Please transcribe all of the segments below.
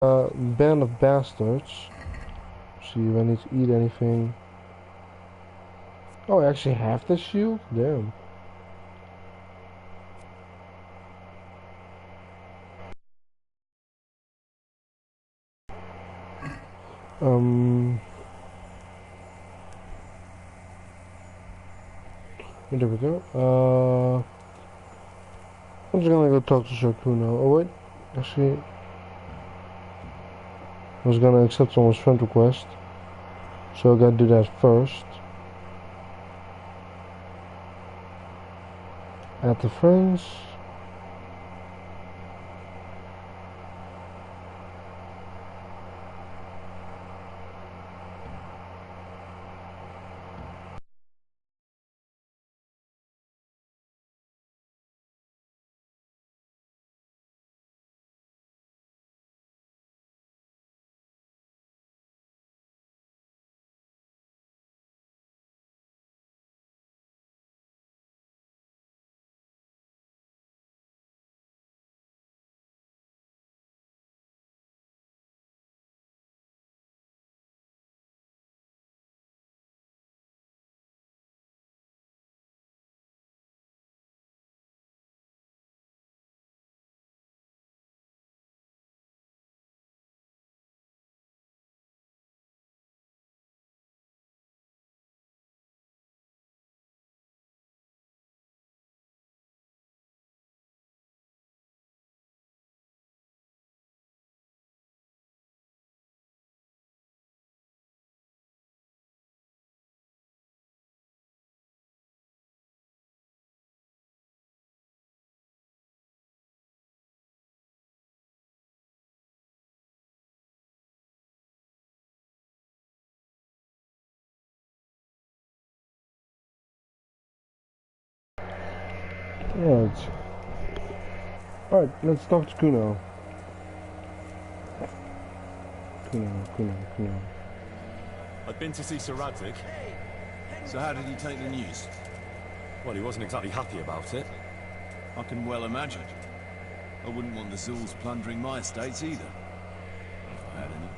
Band of bastards. See if I need to eat anything. Oh, I actually have this shield? Damn. Um, there we go. I'm just gonna go talk to Shakuno. Oh wait, actually, I was gonna accept someone's friend request. So I gotta do that first. Add the friends. Alright. Alright, let's talk to Kuno. Kuno. I'd been to see Sir Radvik. So how did he take the news? Well, he wasn't exactly happy about it. I can well imagine. I wouldn't want the Zulls plundering my estates either. If I had any.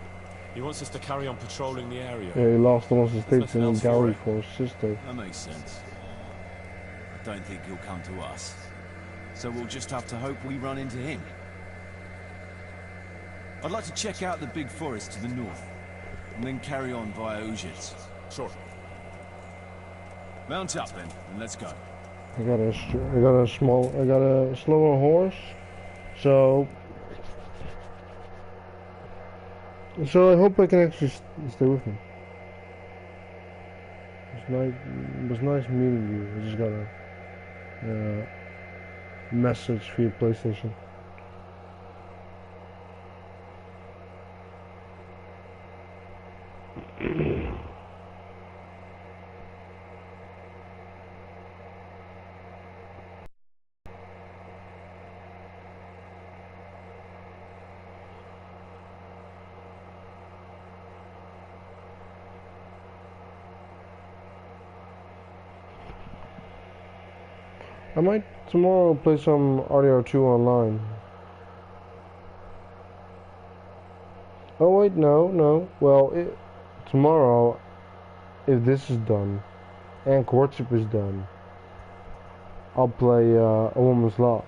He wants us to carry on patrolling the area. Yeah, he lost almost his There's states in nothing the else for gallery it. for his sister. That makes sense. I don't think he'll come to us. So we'll just have to hope we run into him. I'd like to check out the big forest to the north, and then carry on via Ujits. Sure. Mount up then, and let's go. I got a slower horse, so I hope I can actually stay with him. It was nice meeting you. I just got a message via PlayStation. I might tomorrow play some RDR2 online. Oh wait, no. Well, tomorrow, if this is done and courtship is done, I'll play A Woman's Lot.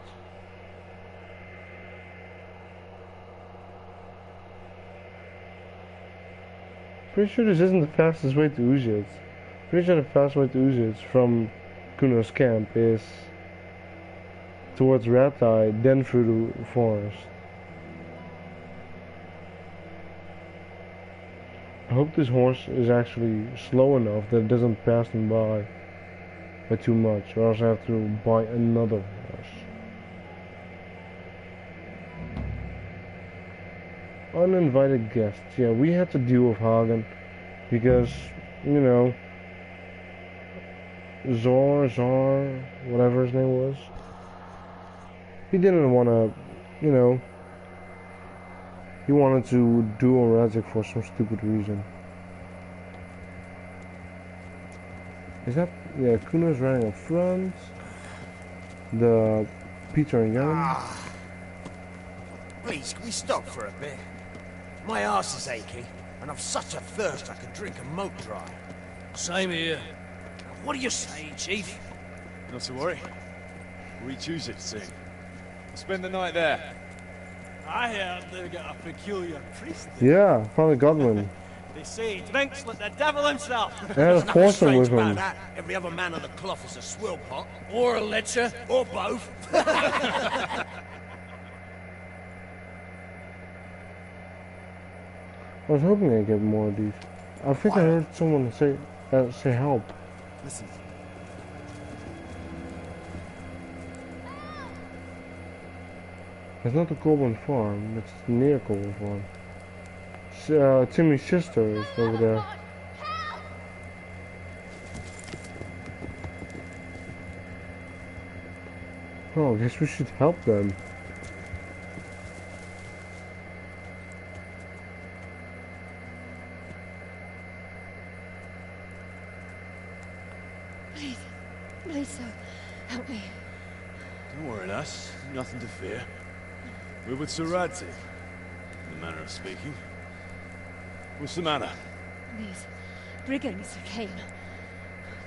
Pretty sure this isn't the fastest way to Ujits. Pretty sure the fastest way to Ujits from Kuno's camp is towards Ratai, then through the forest. I hope this horse is actually slow enough that it doesn't pass them by too much, or else I have to buy another horse. Uninvited guests. Yeah, we had to deal with Hagen because, you know, Zor, whatever his name was, he didn't want to, you know, he wanted to duel Razik for some stupid reason. Is that, yeah, Kuno's running up front, the Peter and Jan. Please, can we stop for a bit? My arse is aching, and I've such a thirst I could drink a moat dry. Same here. What do you say, Chief? Not to worry. We choose it soon. We'll spend the night there. I heard they've got a peculiar priest. Yeah, finally got one. They say he drinks like the devil himself. I had a There's nothing foursome strange with about him. that. Every other man on the cloth is a swill pot. Or a lecher. Or both. I was hoping I'd get more of these. I think I heard someone say help. Listen. It's not the Goblin Farm, it's near Goblin Farm. Timmy's sister is over there. Oh, I guess we should help them. Please, please, sir, help me. Don't worry, lass. Nothing to fear. We're with Sir Radzik, in the manner of speaking. What's the matter? These brigands came.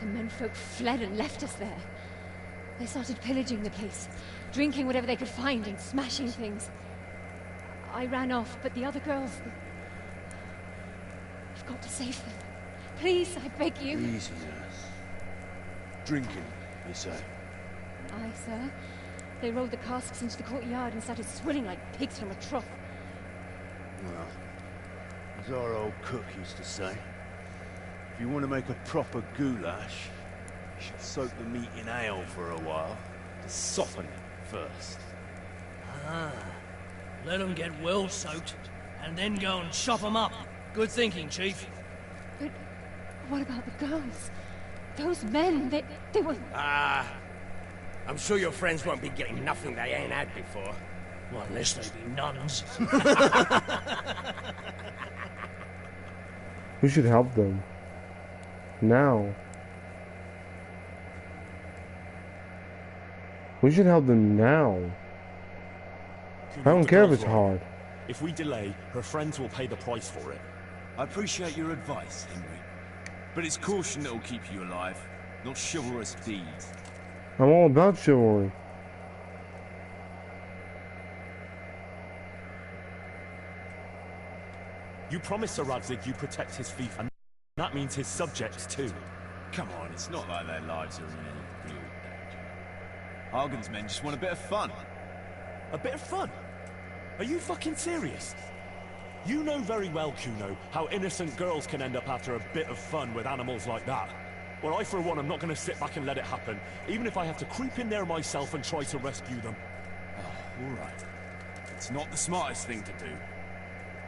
The menfolk fled and left us there. They started pillaging the place, drinking whatever they could find and smashing things. I ran off, but the other girls... We've got to save them. Please, I beg you. Easy, lass. Drinking, you say? Aye, sir. They rolled the casks into the courtyard and started swilling like pigs from a trough. Well, as our old cook used to say, if you want to make a proper goulash, you should soak the meat in ale for a while to soften it first. Ah, let them get well soaked, and then go and chop them up. Good thinking, Chief. But what about the girls? Those men, they were... I'm sure your friends won't be getting nothing they ain't had before. Well, unless they be nuns. We should help them. Now. We should help them now. I don't care if it's hard. If we delay, her friends will pay the price for it. I appreciate your advice, Henry. But it's caution that will keep you alive, not chivalrous deeds. I'm all about chivalry. You promised Sir Radzik you'd protect his fief, and that means his subjects too. Come on, it's not like their lives are in any real danger. Hagen's men just want a bit of fun. A bit of fun? Are you fucking serious? You know very well, Kuno, how innocent girls can end up after a bit of fun with animals like that. Well, I, for one, am not going to sit back and let it happen, even if I have to creep in there myself and try to rescue them. Oh, all right. It's not the smartest thing to do.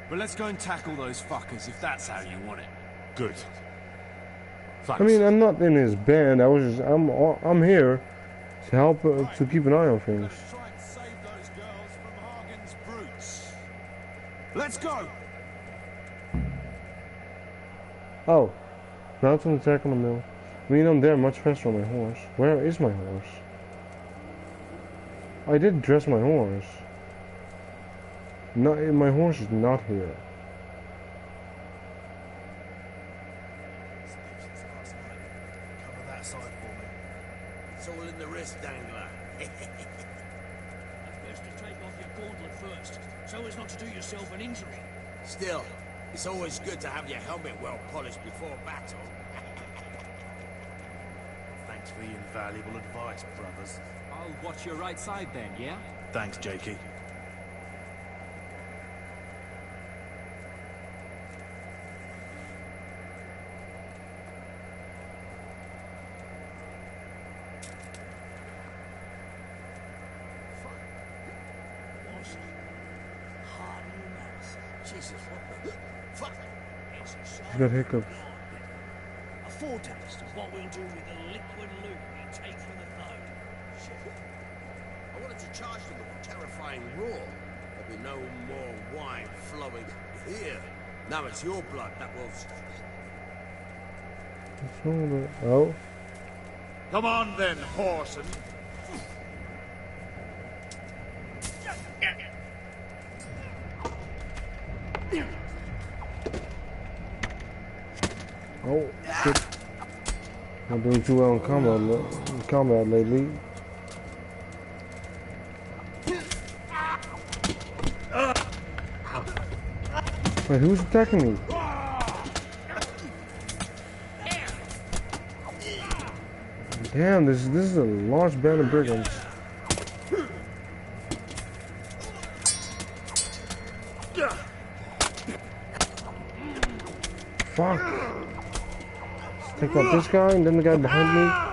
But let's go and tackle those fuckers if that's how you want it. Good. Thanks. I mean, I'm not in his band. I'm here to help to keep an eye on things. Let's try and save those girls from Hagen's brutes. Let's go. Oh, now it's an attack on the mill. I mean, I'm there much faster on my horse. Where is my horse? I did dress my horse. No, my horse is not here. Cover that side for me. It's all in the wrist dangler. It's best to take off your gauntlet first, so as not to do yourself an injury. Still, it's always good to have your helmet well polished before battle. Thanks for your invaluable advice, brothers. I'll watch your right side then, yeah? Thanks, Jakey. Jesus, what the... Fuck! He's got hiccups. A foretaste of what we'll do with the liquid loot we take from the boat. I wanted to charge them with a terrifying roar. There'll be no more wine flowing here. Now it's your blood that will... Oh. Come on then, Horson. Oh, shit. Not doing too well in combat lately. Wait, who's attacking me? Damn, this is a large band of brigands. Fuck. Let's take out this guy and then the guy behind me.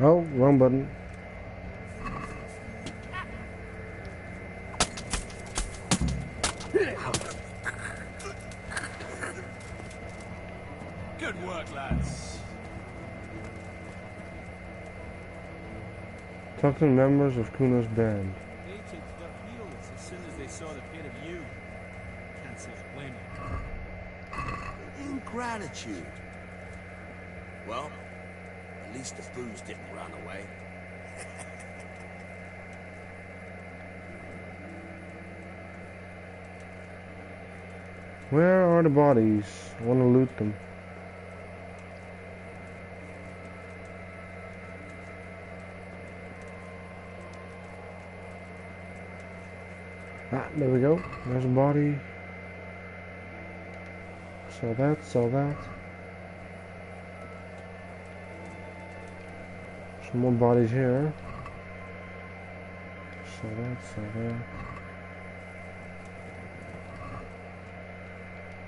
Oh, wrong button. Good work, lads. Talk to the members of Kuno's band. They took their heels as soon as they saw the pair of you. Can't say I blame you. Ingratitude. Well, at least the booze didn't run away. Where are the bodies? I want to loot them. Ah, there we go. There's a body. Sell that, sell that. Some more bodies here. Sell that, sell that.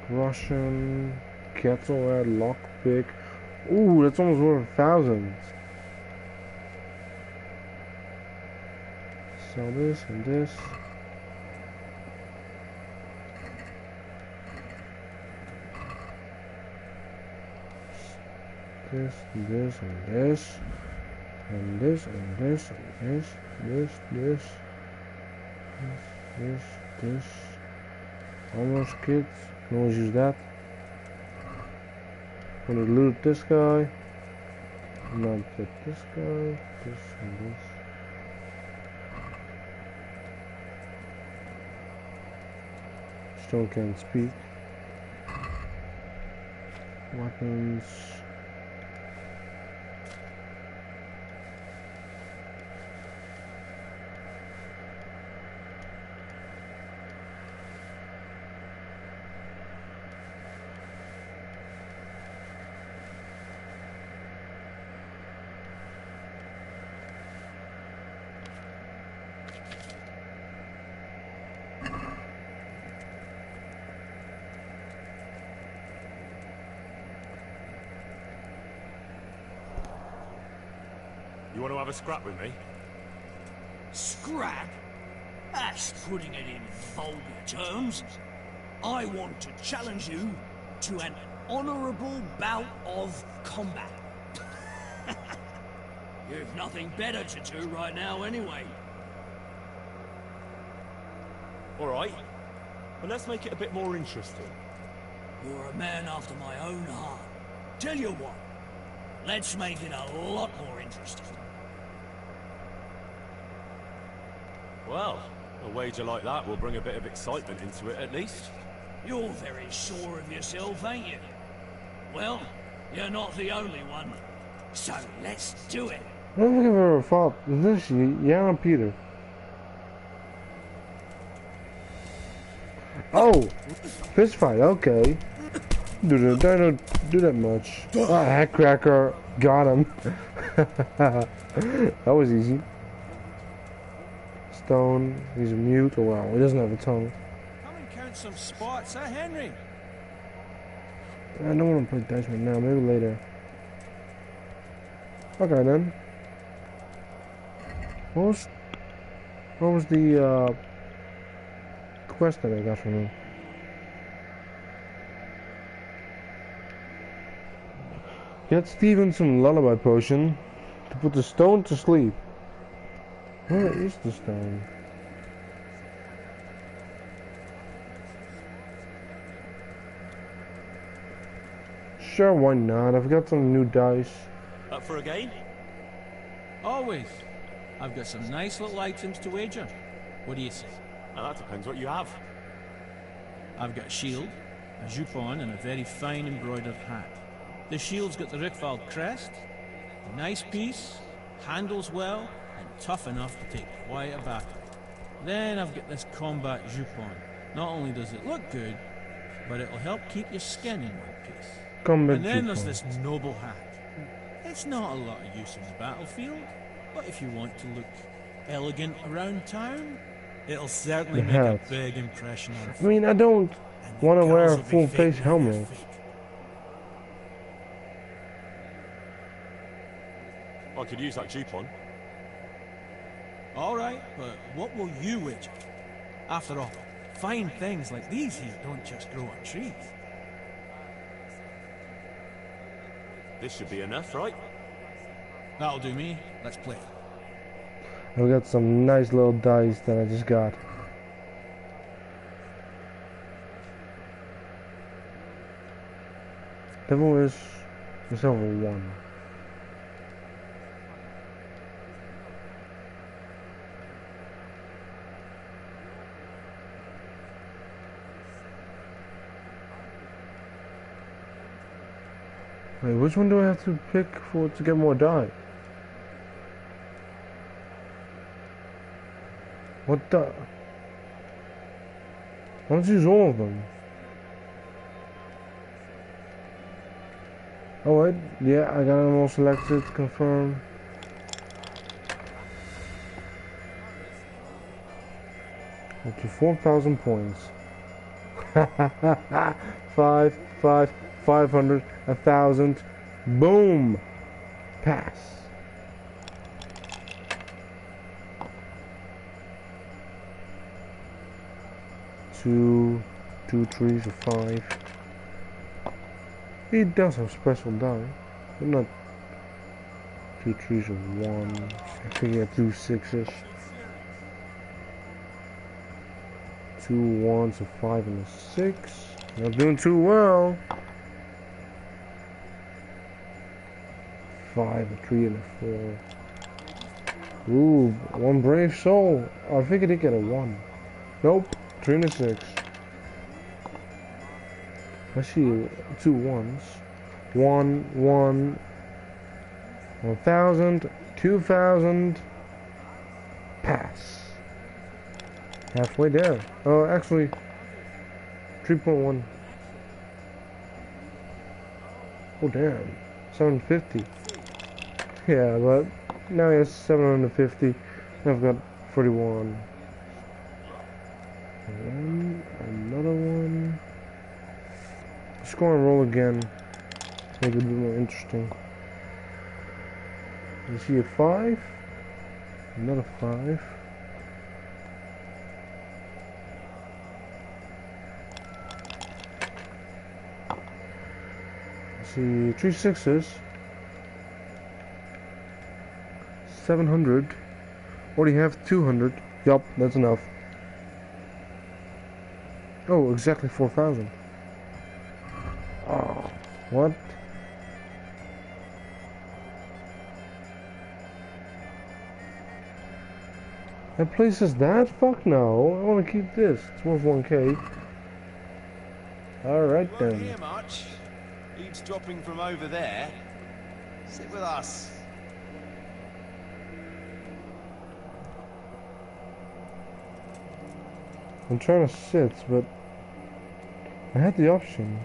Russian, kettleware, lockpick. Ooh, that's almost worth 1,000. Sell this and this. This, this, and this. And this, and this, and this. This. Almost kits. Can always use that. Gonna loot this guy. Not get this guy. This and this. Stone can't speak. Weapons. You want to have a scrap with me? Scrap? That's putting it in vulgar terms. I want to challenge you to an honorable bout of combat. You've nothing better to do right now anyway. All right. But let's make it a bit more interesting. You're a man after my own heart. Tell you what, let's make it a lot more interesting. Well, a wager like that will bring a bit of excitement into it at least. You're very sure of yourself, ain't you? Well, you're not the only one. So let's do it. I don't think I've ever fought this Jan and Peter. Oh, fist fight. Okay. Dude, I don't do that much. Ah, head cracker. Got him. That was easy. Stone. He's mute. Oh wow, he doesn't have a tongue. Come and count some spots, eh, Henry? I don't want to play dice right now. Maybe later. Okay then. Most What was the quest that I got from him? Get Steven some lullaby potion to put the stone to sleep. Where is the stone? Sure, why not? I've got some new dice. Up for a game? Always. I've got some nice little items to wager. What do you say? Now that depends what you have. I've got a shield, a jupon, and a very fine embroidered hat. The shield's got the Rickvald crest, a nice piece, handles well, and tough enough to take quite a battle. Then I've got this combat jupon. Not only does it look good, but it'll help keep your skin in one piece. Combat And then jupon. there's this noble hat. It's not a lot of use in the battlefield, but if you want to look elegant around town, it'll certainly The make a hat. big impression on I mean, I don't want to wear a girls will be full face faking their helmet. feet. I could use that Jupon. All right, but what will you wager? After all, fine things like these here don't just grow on trees. This should be enough, right? That'll do me. Let's play. I've got some nice little dice that I just got. Devil is over 1. Wait, which one do I have to pick for to get more die? What the? Why don't you use all of them? Oh wait, yeah, I got them all selected, confirm. Up to 4,000 points. 500, 1,000. Boom! Pass. Two, 3 or 5. He does have special die, but not 2 3s or 1. I think he had 2 6s. 2 1s, a 5 and a 6. Not doing too well. 5, a 3 and a 4. Ooh, 1 brave soul. Oh, I figured he'd get a 1. Nope, 3 and a 6. I see 2 1s. 1, 1, 1,000, 2,000. Pass. Halfway there. Oh, actually, 3.1. Oh, damn. 750. Yeah, but now he has 750. I've got 41. Another one. Score and roll again. Make it a bit more interesting. You see a 5? Another 5. See 3 6s. 700. Already have 200. Yup, that's enough. Oh, exactly 4,000. Oh, what? That place is that? Fuck no. I want to keep this. It's worth 1k. Alright Won't then. hear much. Eavesdropping from over there. Sit with us. I'm trying to sit, but I had the option.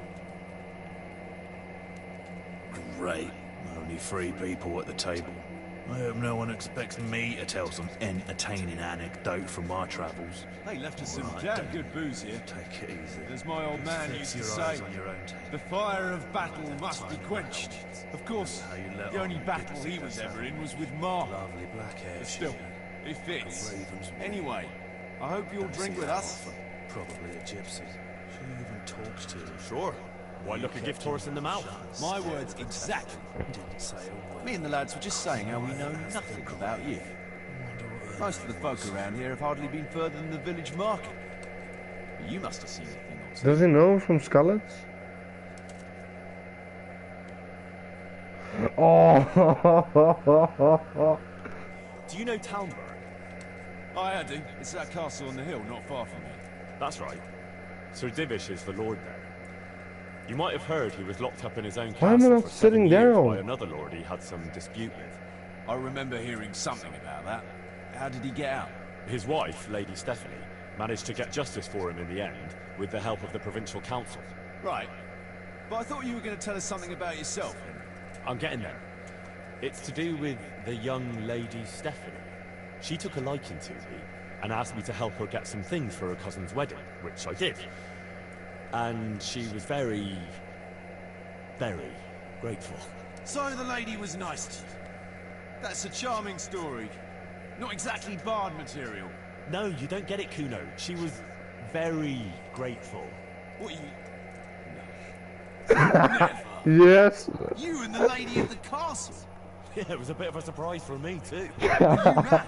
Great. Only 3 people at the table. I hope no one expects me to tell some entertaining anecdote from my travels. They left us some Right, damn don't good booze here. Take it easy. As my old man Fix used to your eyes say, on your own table. the fire of battle must be quenched. Of course, How you let the only on, battle did he you was say ever so? in was with Ma. Lovely black hair. But still, It fits. Anyway, I hope you'll drink with us. Probably a gypsy. She even talks to you. Sure. Why look a gift horse in the mouth? My words exactly. Didn't say a word. Me and the lads were just saying how we know nothing about you. Most of the folk around here have hardly been further than the village market. But you must have seen a thing or two. Does he know from Scarlets? Oh. Do you know Talmberg? I do. It's that castle on the hill, not far from here. That's right. Sir Divish is the lord there. You might have heard he was locked up in his own Why am I castle not for 7 sitting years down? by another lord he had some dispute with. I remember hearing something about that. How did he get out? His wife, Lady Stephanie, managed to get justice for him in the end, with the help of the provincial council. Right. But I thought you were going to tell us something about yourself, Henry. I'm getting there. It's to do with the young Lady Stephanie. She took a liking to me and asked me to help her get some things for her cousin's wedding, which I did. And she was very, very grateful. So the lady was nice to you. That's a charming story. Not exactly bard material. No, you don't get it, Kuno. She was very grateful. What you... Never. Yes. You and the lady at the castle. Yeah, it was a bit of a surprise for me, too. Were you mad?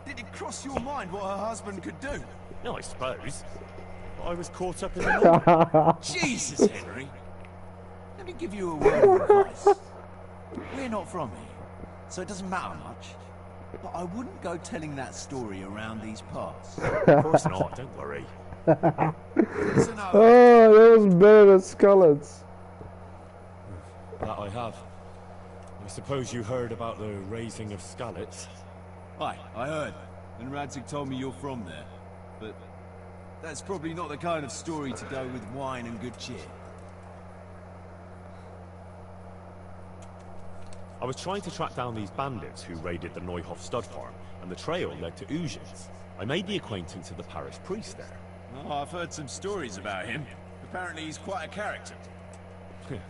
Did it cross your mind what her husband could do? No, I suppose. I was caught up in the law. Jesus, Henry. Let me give you a word of advice. We're not from here, so it doesn't matter much. But I wouldn't go telling that story around these parts. Of course not, don't worry. It's another. Oh, that was better than Scarlets. That I have. I suppose you heard about the raising of Skalitz. Aye, I heard. And Radzig told me you're from there. But that's probably not the kind of story to go with wine and good cheer. I was trying to track down these bandits who raided the Neuhof stud farm, and the trail led to Ugins. I made the acquaintance of the parish priest there. Oh, I've heard some stories about him. Apparently he's quite a character.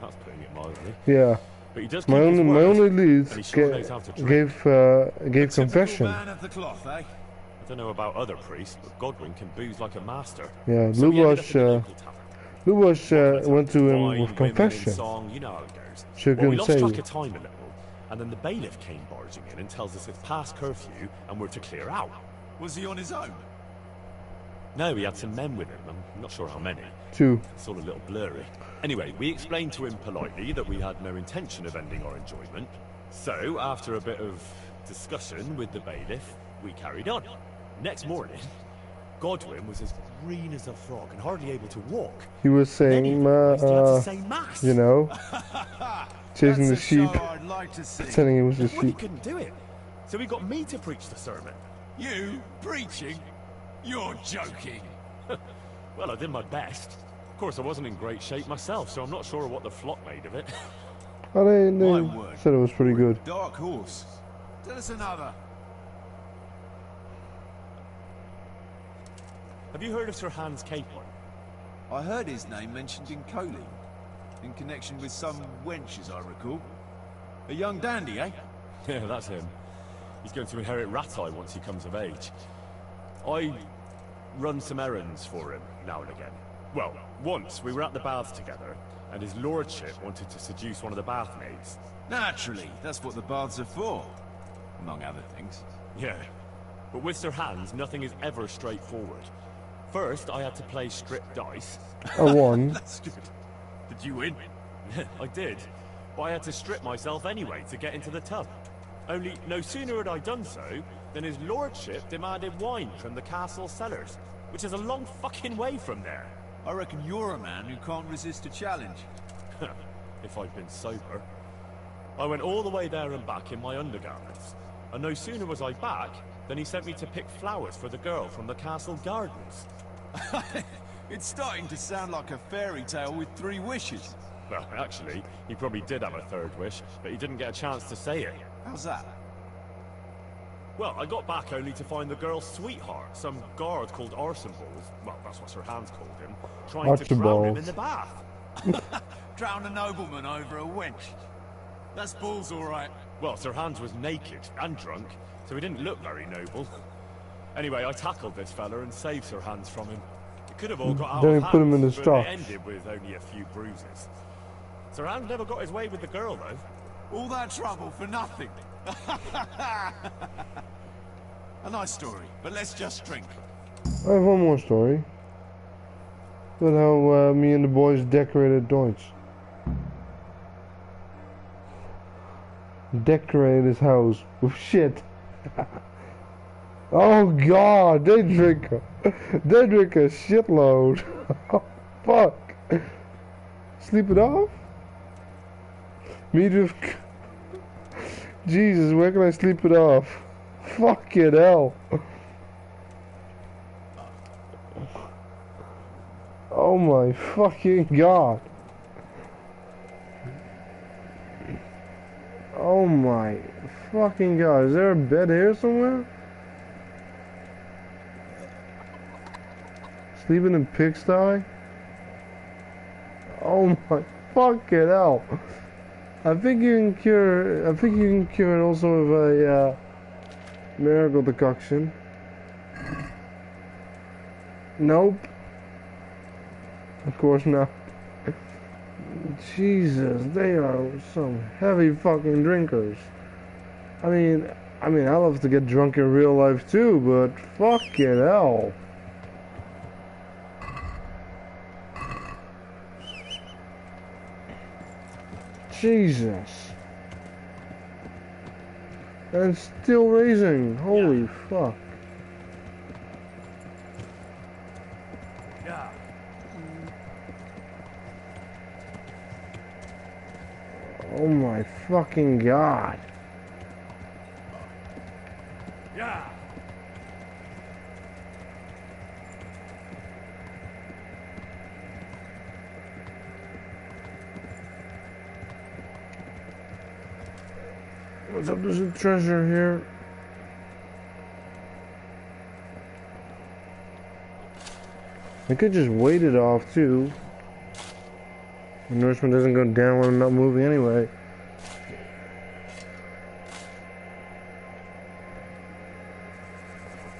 That's putting it mildly. Yeah. But he does keep My his only word, lead and he sure knows how to drink. gave confession. Man of the cloth, eh? I don't know about other priests, but Godwin can booze like a master. Yeah, So we ended up in the Lubosh local tavern. went to him Wine, with women, confession. and song, you know how it goes. So you Well, we can lost say- track of time a little, and then the bailiff came barging in and tells us it's past curfew and we're to clear out. Was he on his own? No, he had some men with him. I'm not sure how many. 2. It's all a little blurry. Anyway, we explained to him politely that we had no intention of ending our enjoyment. So, after a bit of discussion with the bailiff, we carried on. Next morning, Godwin was as green as a frog and hardly able to walk. He was Then he saying, realised he had to say mass. you know, chasing the That's a sheep, show I'd like to see. telling him it was the Well, he sheep. couldn't do it. So he got me to preach the sermon. You preaching? You're joking. Well, I did my best. Of course, I wasn't in great shape myself, so I'm not sure what the flock made of it. Oh, they My word. said it was pretty good. Dark horse. Tell us another. Have you heard of Sir Hans Capon? I heard his name mentioned in Colleen, in connection with some wench, as I recall. A young dandy, eh? Yeah, that's him. He's going to inherit Ratai once he comes of age. I run some errands for him now and again. Well, once we were at the baths together, and his lordship wanted to seduce one of the bath maids. Naturally, that's what the baths are for, among other things. Yeah, but with Sir Hans, nothing is ever straightforward. First, I had to play strip dice. I won. That's good. Did you win? I did, but I had to strip myself anyway to get into the tub. Only, no sooner had I done so, than his lordship demanded wine from the castle cellars, which is a long fucking way from there. I reckon you're a man who can't resist a challenge. If I'd been sober. I went all the way there and back in my undergarments, and no sooner was I back, than he sent me to pick flowers for the girl from the castle gardens. It's starting to sound like a fairy tale with 3 wishes. Well, actually, he probably did have a third wish, but he didn't get a chance to say it. How's that? Well, I got back only to find the girl's sweetheart, some guard called Arsenballs, well, that's what Sir Hans called him, trying to drown him in the bath. Drown a nobleman over a wench. That's balls, all right. Well, Sir Hans was naked and drunk, so he didn't look very noble. Anyway, I tackled this fella and saved Sir Hans from him. It could have all got out Then of he hand, put him in the but stocks. it ended with only a few bruises. Sir Hans never got his way with the girl, though. All that trouble for nothing. A nice story, but let's just drink. I have one more story. About how me and the boys decorated Deutsch. Decorated his house with shit. Oh god, they drink a shitload. Fuck. Sleep it off? Me just... Jesus, where can I sleep it off? Fucking hell. Oh my fucking god. Oh my fucking god. Is there a bed here somewhere? Sleeping in pigsty? Oh my fucking hell. I think you can cure it also with a miracle decoction. Nope. Of course not. Jesus, they are some heavy fucking drinkers. I mean, I love to get drunk in real life too, but fucking hell. Jesus. And still raising. Holy fuck. Yeah. Oh my fucking god. Yeah. What's up? There's a treasure here. I could just wait it off too. The nourishment doesn't go down when I'm not moving anyway.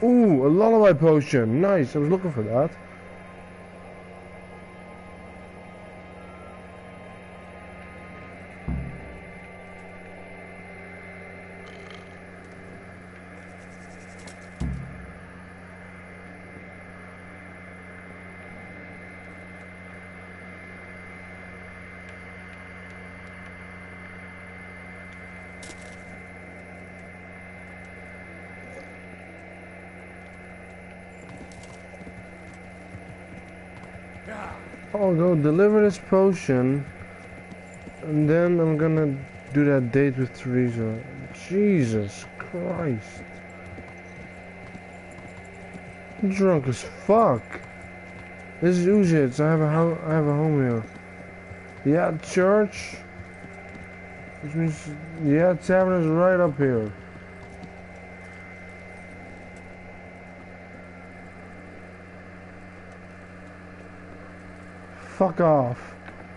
Ooh, a lullaby potion. Nice, I was looking for that. I'll go deliver this potion, and then I'm gonna do that date with Teresa. Jesus Christ. I'm drunk as fuck. This is Uzits. I have a home here. Yeah, church. Which means, yeah, tavern is right up here. Fuck off.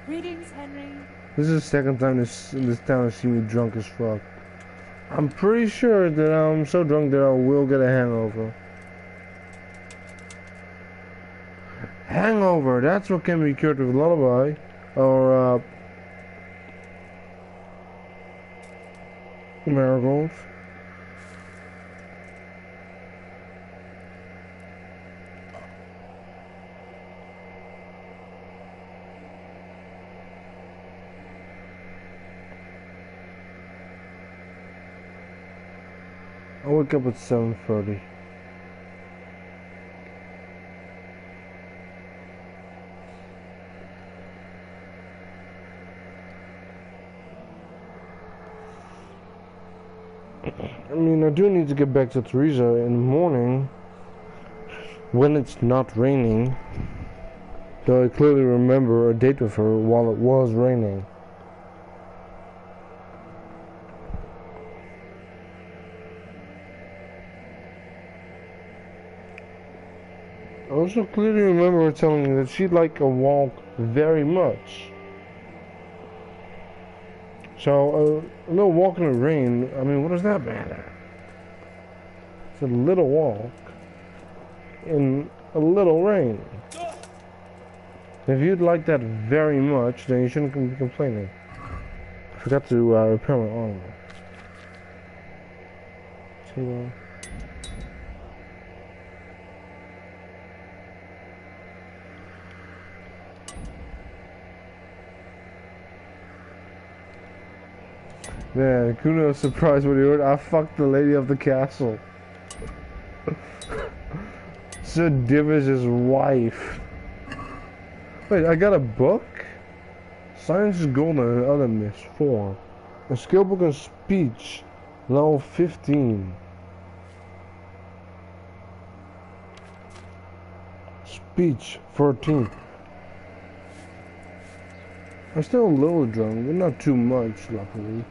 Greetings, Henry. This is the second time in this town has seen me drunk as fuck. I'm pretty sure that I'm so drunk that I will get a hangover. Hangover, that's what can be cured with lullaby. Or, marigolds. I wake up at 7:30. I mean, I do need to get back to Teresa in the morning when it's not raining. Though I clearly remember a date with her while it was raining. I also clearly remember her telling me that she'd like a walk very much. So, a little walk in the rain, I mean, what does that matter? It's a little walk in a little rain. If you'd like that very much, then you shouldn't be complaining. I forgot to repair my armor. So, man, Kuno was surprised when he heard I fucked the lady of the castle. Sir Divis' wife. Wait, I got a book? Science is golden and other myths. 4. A skill book in speech. Level 15. Speech 13. I'm still a little drunk, but not too much, luckily.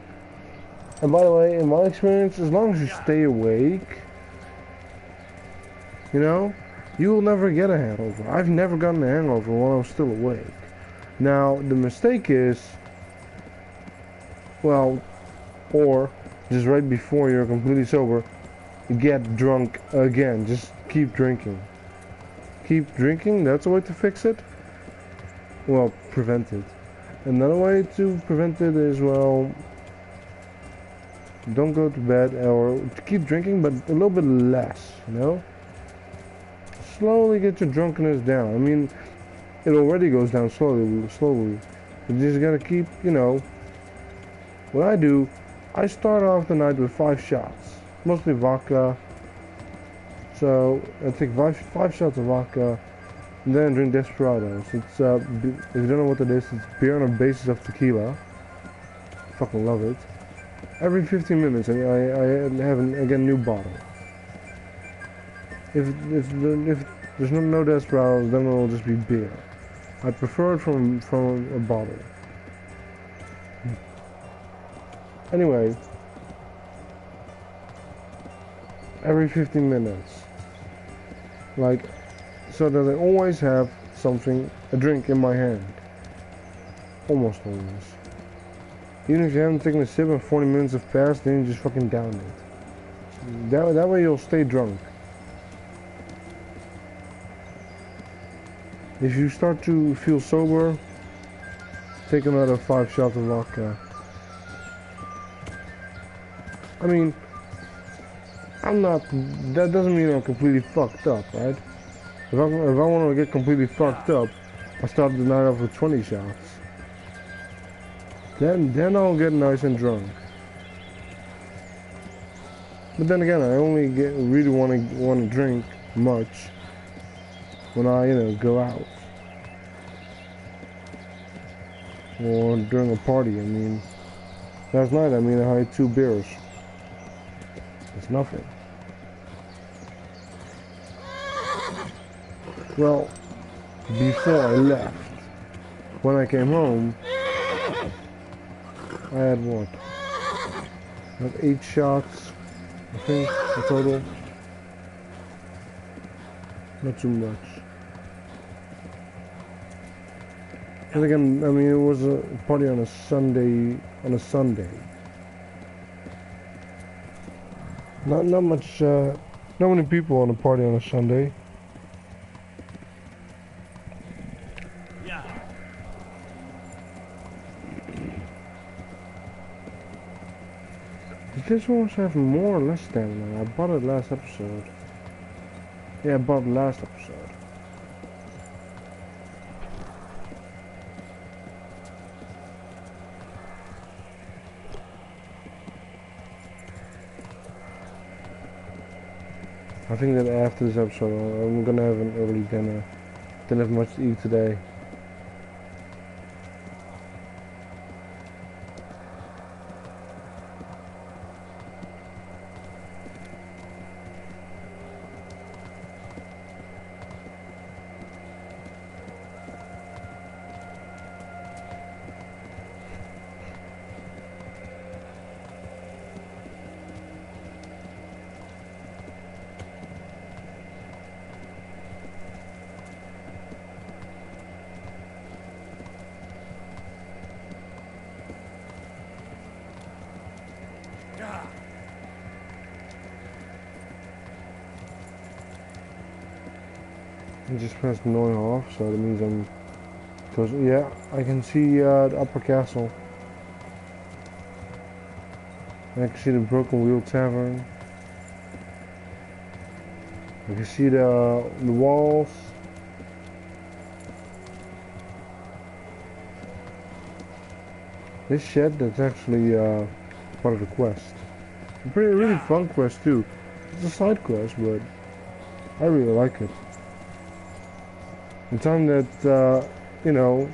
And by the way, in my experience, as long as you stay awake, you know, you will never get a hangover. I've never gotten a hangover while I'm still awake. Now, the mistake is, well, or just right before you're completely sober, get drunk again. Just keep drinking. Keep drinking, that's a way to fix it. Well, prevent it. Another way to prevent it is, well, don't go to bed, or keep drinking, but a little bit less, you know? Slowly get your drunkenness down. I mean, it already goes down slowly. You just gotta keep, you know. What I do, I start off the night with 5 shots. Mostly vodka. So, I take 5 shots of vodka, and then drink Desperados. It's, if you don't know what it is, it's beer on a basis of tequila. I fucking love it. Every 15 minutes, I have I get a new bottle. If there's no Desperados, then it'll just be beer. I prefer it from a bottle. Anyway, every 15 minutes, like, so that I always have a drink in my hand. Almost always. Even if you haven't taken a sip and 40 minutes have passed, then you just fucking down it. That way you'll stay drunk. If you start to feel sober, take another 5 shots of vodka. I mean, that doesn't mean I'm completely fucked up, right? If I want to get completely fucked up, I start the night off with 20 shots. Then I'll get nice and drunk. But then again, I only really want to drink much when I, you know, go out. Or during a party. I mean, last night, I had 2 beers. It's nothing. Well, before I left, when I came home, I had what? I had 8 shots, I think, in total. Not too much. And again, I mean, it was a party on a Sunday. Not much, not many people on a party on a Sunday. Yeah. Does this one have more or less stamina? I bought it last episode. Yeah, I bought it last episode. I think that after this episode, I'm gonna have an early dinner. Didn't have much to eat today. I just pressed noise off, so that means I'm... Because, yeah, I can see the upper castle. I can see the Broken Wheel Tavern. I can see the walls. This shed, that's actually part of the quest. A pretty really fun quest too. It's a side quest, but I really like it. The time that, you know,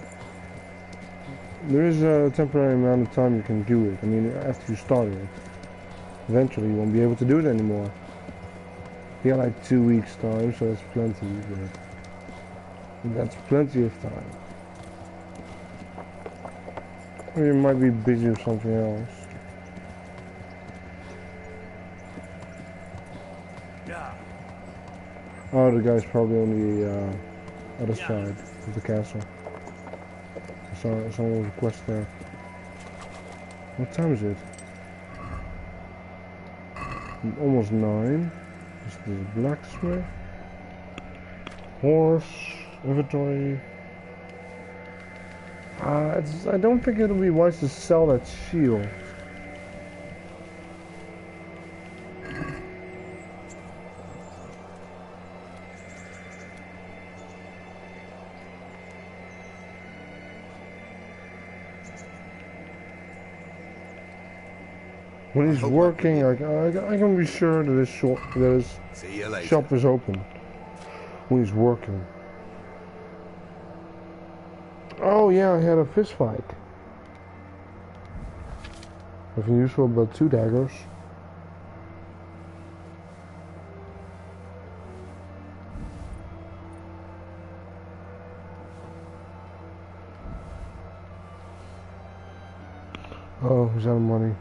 there is a temporary amount of time you can do it. I mean, after you start it. Eventually you won't be able to do it anymore. You got like 2 weeks time, so that's plenty, but that's plenty of time. Or you might be busy with something else. Oh, the guy's probably on the other side of the castle. Someone with a quest there. What time is it? Almost 9. This is the blacksmith. Horse. Inventory. I don't think it'll be wise to sell that shield. When he's working, I can be sure that his shop is open. When he's working. Oh yeah, I had a fist fight. I can use for about 2 daggers. Oh, he's out of money.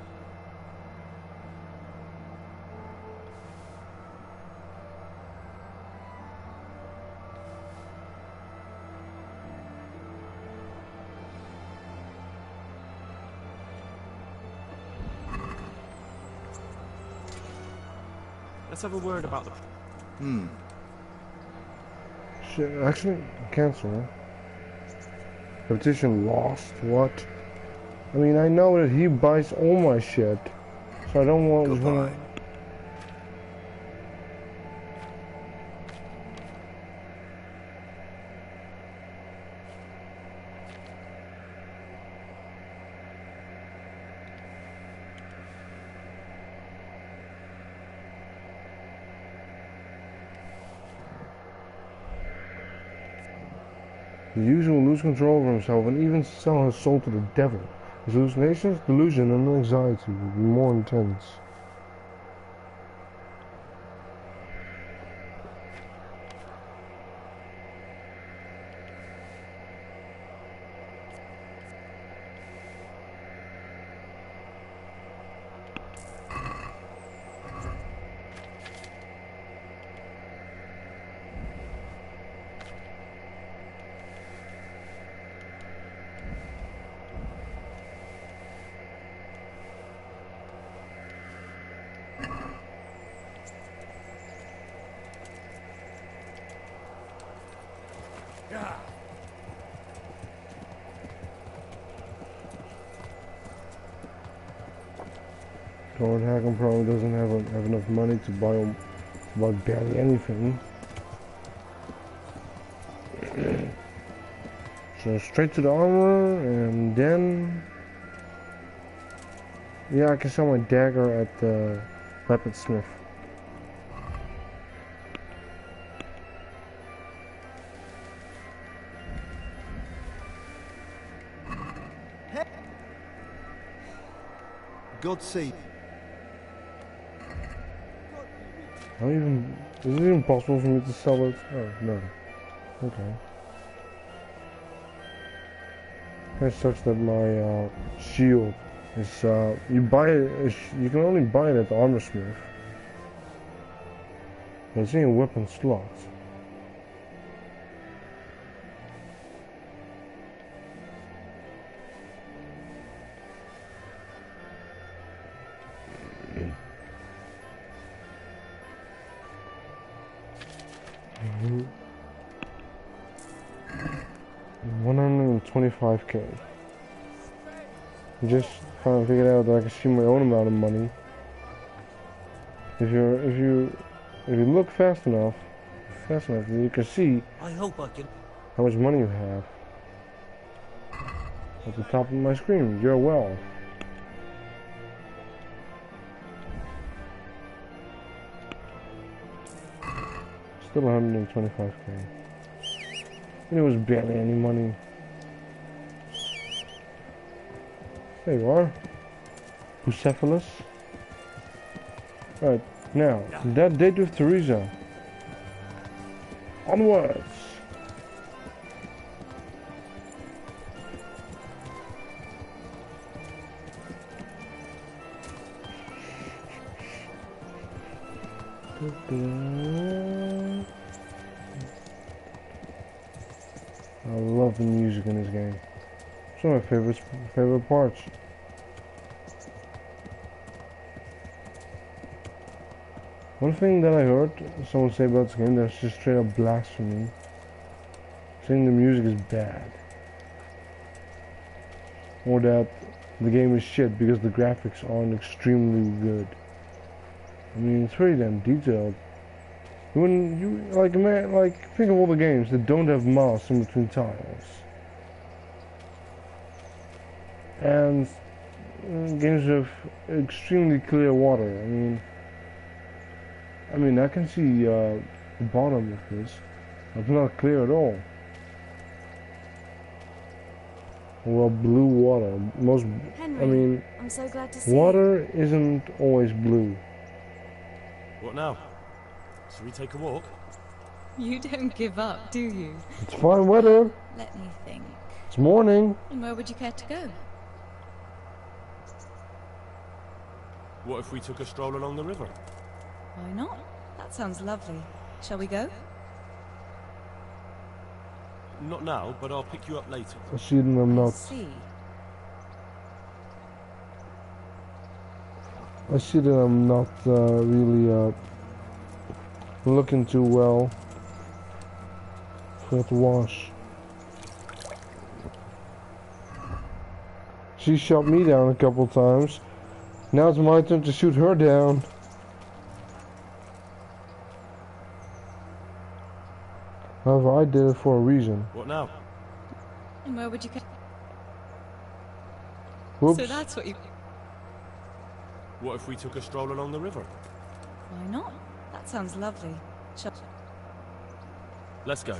Let's have a word about the... Shit, actually, cancel. Competition lost, what? I mean, I know that he buys all my shit, so I don't want... The user will lose control over himself and even sell his soul to the devil. His hallucinations, delusion, and anxiety will be more intense. Lord Hagen probably doesn't have enough money to buy barely anything. So straight to the armor, and then yeah, I can sell my dagger at the weaponsmith. God save. Is it even possible for me to sell it? Oh, no. Okay. It's such that my shield is, you can only buy it at the armor smith. It's in a weapon slot. 125k. Just trying to figure out that I can see my own amount of money. If you look fast enough, you can see I hope I can. how much money you have at the top of my screen. You're well. Still 125k. And it was barely any money. There you are. Bucephalus. Right, now, that date with Teresa. Onwards! I love the music in this game. It's one of my favorite parts. One thing that I heard someone say about this game that's just straight up blasphemy, saying the music is bad, or that the game is shit because the graphics aren't extremely good. I mean, it's pretty damn detailed. When you think of all the games that don't have moss in between tiles, and games with extremely clear water. I mean, I can see the bottom of this. It's not clear at all. Well, blue water. Henry, I'm so glad to see water isn't always blue. What now? Should we take a walk? you. Don't give up, do you? It's fine weather. Let me think. It's morning. And where would you care to go? What if we took a stroll along the river? Why not? That sounds lovely. Shall we go? Not now, but I'll pick you up later. I see that I'm not. I see that I'm not really looking too well for it to wash. She shot me down a couple times. Now it's my turn to shoot her down. However, I did it for a reason. What now? And where would you go? Whoops. So that's what you... What if we took a stroll along the river? Why not? That sounds lovely. Let's go.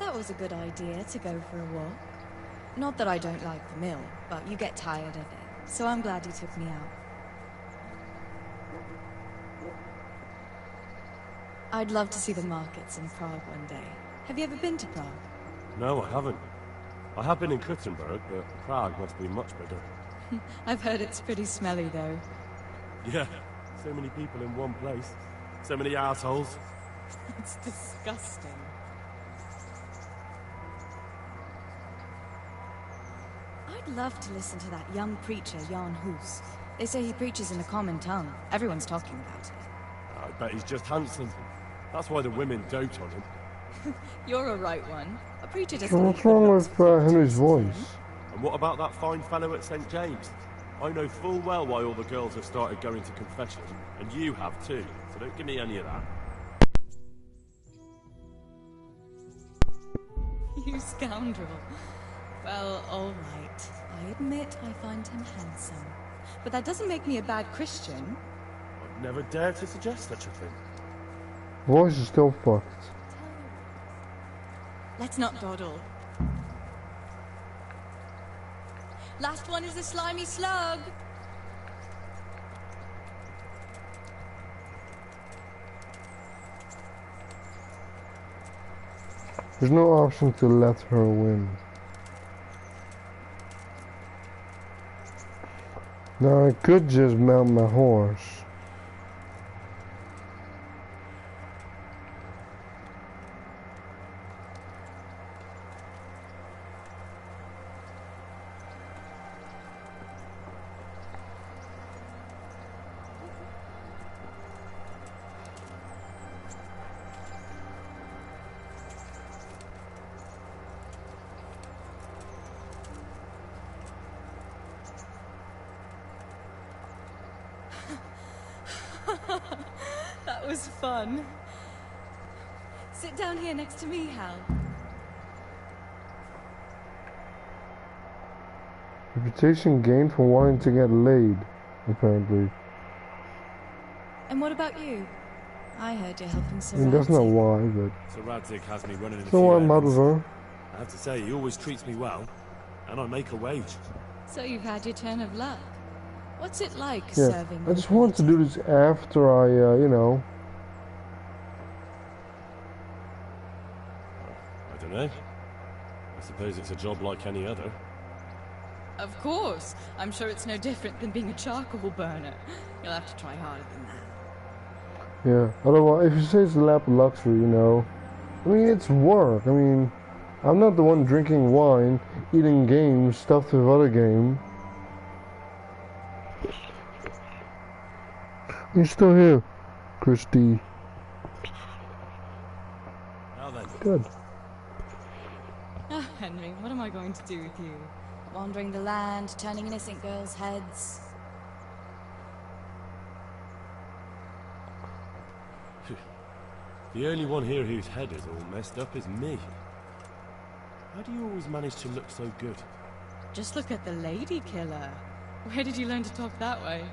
That was a good idea to go for a walk. Not that I don't like the mill, but you get tired of it. So I'm glad you took me out. I'd love to see the markets in Prague one day. Have you ever been to Prague? No, I haven't. I have been in Kuttenberg, but Prague must be much bigger. I've heard it's pretty smelly, though. Yeah, so many people in one place. So many assholes. It's disgusting. I'd love to listen to that young preacher, Jan Hus. They say he preaches in a common tongue. Everyone's talking about it. I bet he's just handsome. That's why the women dote on him. You're a right one. A preacher doesn't... What's wrong with Henry's voice? And what about that fine fellow at St. James? I know full well why all the girls have started going to confession. And you have too. So don't give me any of that. You scoundrel. Well, all right. I admit I find him handsome. But that doesn't make me a bad Christian. I'd never dare to suggest such a thing. Voice is still fucked. Let's not dawdle. Last one is a slimy slug. There's no option to let her win. Now I could just mount my horse. That was fun. Sit down here next to me, Hal. Reputation gained from wanting to get laid, apparently. And what about you? I heard you're helping Sir I mean, that's not Radzik. why, but... Sir Radzik has me running in a So few I'm mad errands. with her. I have to say, he always treats me well, and I make a wage. So you've had your turn of luck. What's it like Yeah, serving? I just wanted to do this after I, you know... I don't know. I suppose it's a job like any other. Of course. I'm sure it's no different than being a charcoal burner. You'll have to try harder than that. Yeah, otherwise, if you say it's a lap of luxury, you know... I mean, it's work. I mean, I'm not the one drinking wine, eating games, stuffed with other game. You're still here, Christy. Now then. Good. Ah, Henry, what am I going to do with you? Wandering the land, turning innocent girls' heads. The only one here whose head is all messed up is me. How do you always manage to look so good? Just look at the lady killer. Where did you learn to talk that way?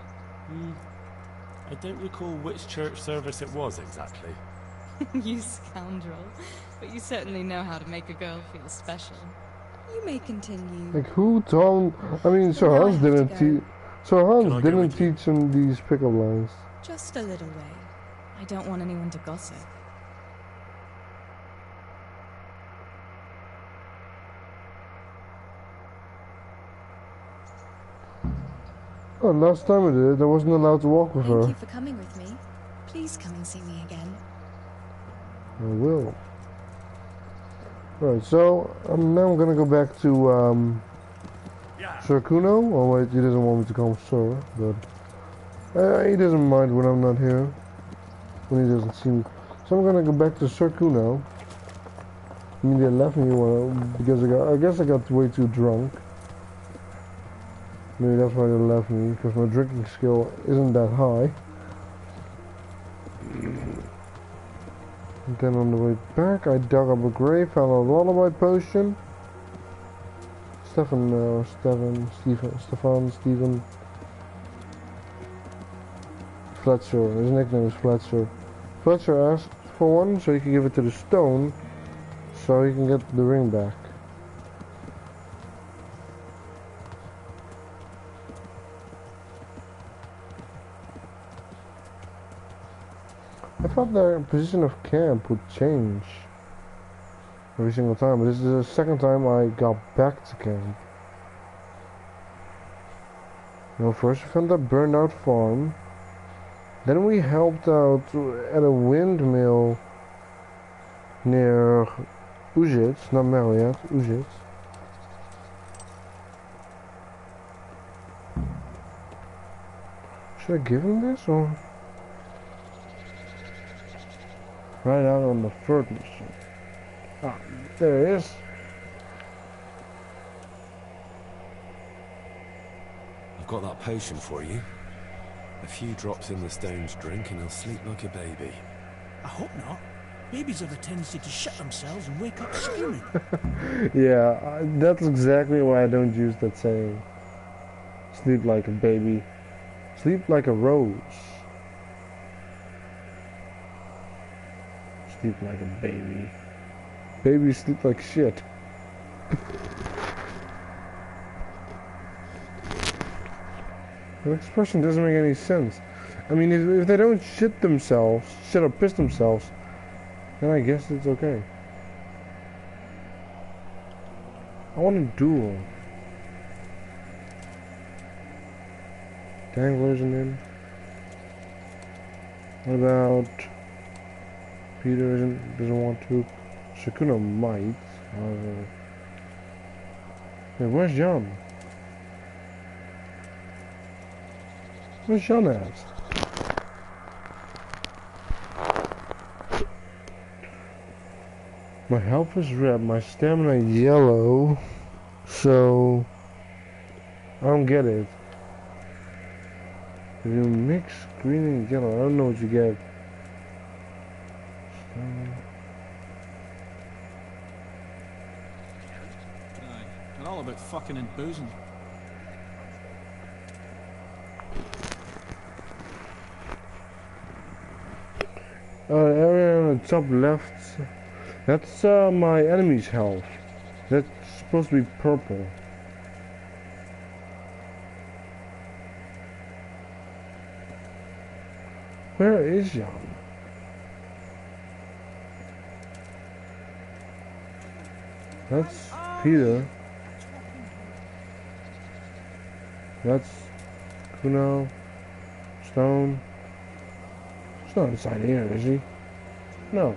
I don't recall which church service it was exactly. You scoundrel. But you certainly know how to make a girl feel special. You may continue. Like, who told... I mean, Sir Now I Hans have to didn't go. teach... Sir Hans Can I go didn't with you? teach him these pickup lines. Just a little way. I don't want anyone to gossip. Oh, last time I did it, I wasn't allowed to walk with Thank her. you for coming with me. Please come and see me again. I will. Right, so now I'm gonna go back to Sir Kuno. Oh wait, he doesn't want me to call him Sir, but he doesn't mind when I'm not here. When he doesn't see me. So I'm gonna go back to Sir Kuno. I mean, they left me because I guess I got way too drunk. Maybe that's why they left me, because my drinking skill isn't that high. And then on the way back, I dug up a grave, found a lullaby potion. Stefan. Fletcher, his nickname is Fletcher. Fletcher asked for one, so he can give it to the stone, so he can get the ring back. I thought their position of camp would change every single time, but this is the second time I got back to camp. You know, first we found that burned out farm, then we helped out at a windmill near Uzits, not Mariat, Uzits. Should I give him this or? Right out on the third mission. Ah, there it is. I've got that potion for you. A few drops in the stone's drink and he'll sleep like a baby. I hope not. Babies have a tendency to shit themselves and wake up screaming. Yeah, that's exactly why I don't use that saying. Sleep like a baby. Sleep like a rose. Sleep like a baby. Babies sleep like shit. That expression doesn't make any sense. I mean, if they don't shit or piss themselves, then I guess it's okay. I want a duel. Dangler isn't in. What about Peter doesn't want to. Shakuna might. Hey, where's John? Where's John at? My health is red, my stamina yellow, so I don't get it. If you mix green and yellow, I don't know what you get. They're all about fucking and boozing. Area on the top left, that's my enemy's health. That's supposed to be purple. Where is Jan? That's Peter. That's Kuno. Stone. He's not inside here, is he? No.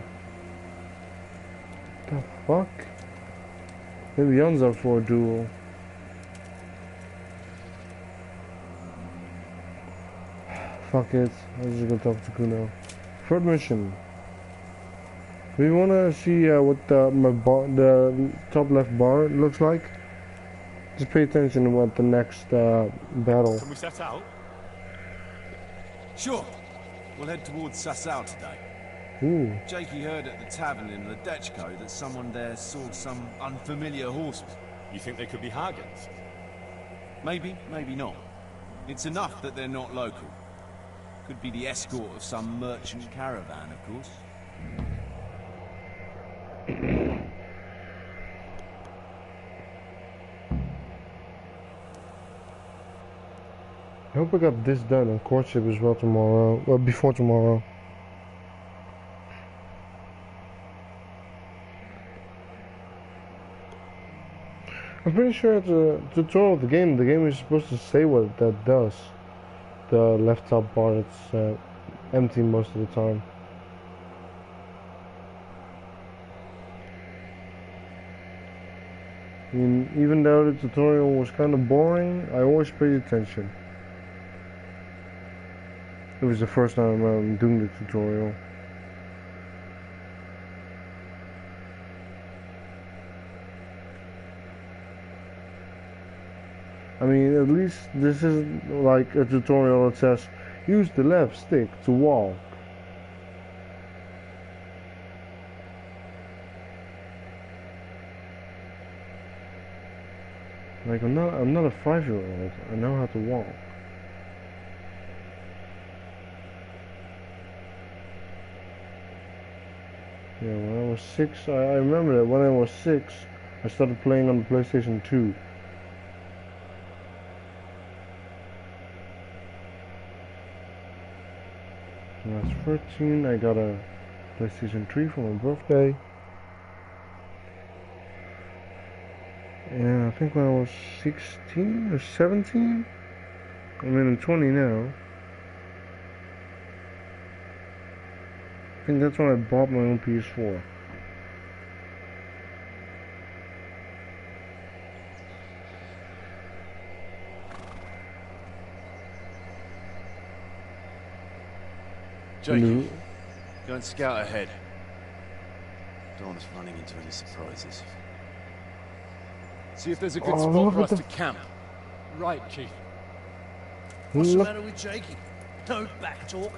The fuck? Maybe Jan's up for a duel. Fuck it. Let's just go talk to Kuno. Third mission. We wanna see what the top left bar looks like. Just pay attention to what the next battle. Can we set out? Sure. We'll head towards Sassau today. Ooh. Jakey heard at the tavern in Ledechko that someone there saw some unfamiliar horsemen. You think they could be Hagens? Maybe, maybe not. It's enough that they're not local. Could be the escort of some merchant caravan, of course. I hope I got this done and courtship as well tomorrow, or before tomorrow. I'm pretty sure it's a tutorial of the game. The game is supposed to say what that does. The left top bar, it's empty most of the time. I mean, even though the tutorial was kind of boring, I always paid attention. It was the first time I'm doing the tutorial. I mean, at least this isn't like a tutorial that says use the left stick to walk. Like I'm not a 5-year-old. I know how to walk. Yeah, when I was 6, I remember that when I was 6, I started playing on the PlayStation 2. When I was 13, I got a PlayStation 3 for my birthday. And I think when I was 16 or 17, I mean I'm 20 now. I think that's when I bought my own PS4. Jakey, go and scout ahead. Don't want us running into any surprises. See if there's a good spot for us to camp. Right, Chief. What's the matter with Jakey? No back talk.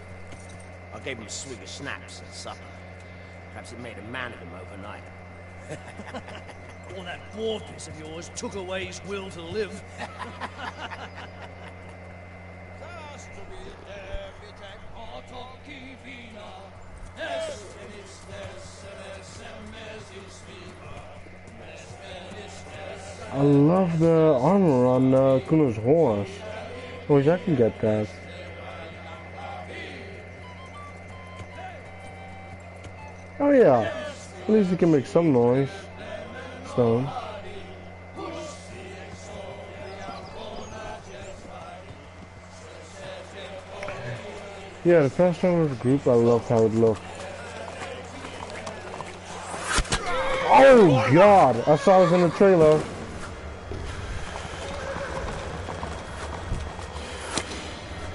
I gave him a swig of snaps at supper. Perhaps it made a man of him overnight. All that war piss of yours took away his will to live. I love the armor on Kuno's horse. I wish I can get that. Oh yeah, at least he can make some noise. Stone. Yeah, the first time with the group, I loved how it looked. Oh god! I saw this in the trailer.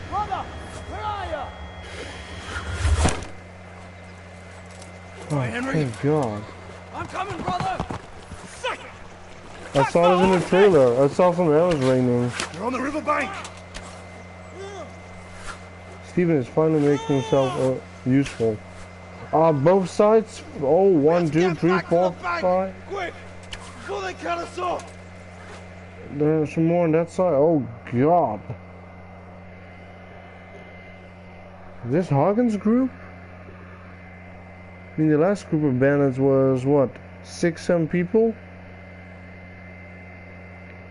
Brother, where are you? Oh, thank god. I'm coming, brother. I saw this in the trailer. I saw some arrows raining. They're on the riverbank. Steven is finally making himself useful. Both sides? Oh, 1, 2, 3, 4, 5. Quick! Before they cut us off! There's some more on that side. Oh, God. Is this Hagen's group? I mean, the last group of bandits was, what, 6, 7 people?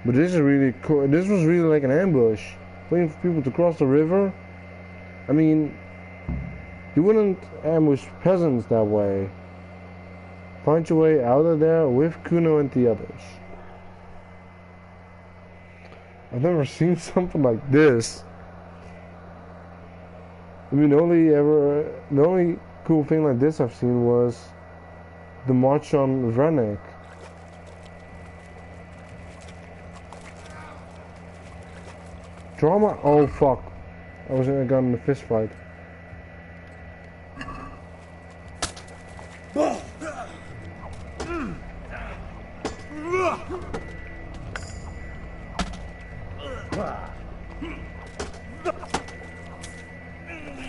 But this is really cool. This was really like an ambush. Waiting for people to cross the river. I mean, you wouldn't ambush peasants that way. Find your way out of there with Kuno and the others. I've never seen something like this. I mean, the only cool thing like this I've seen was the march on Vranek. Drama? Oh fuck. I was got in a fist fight.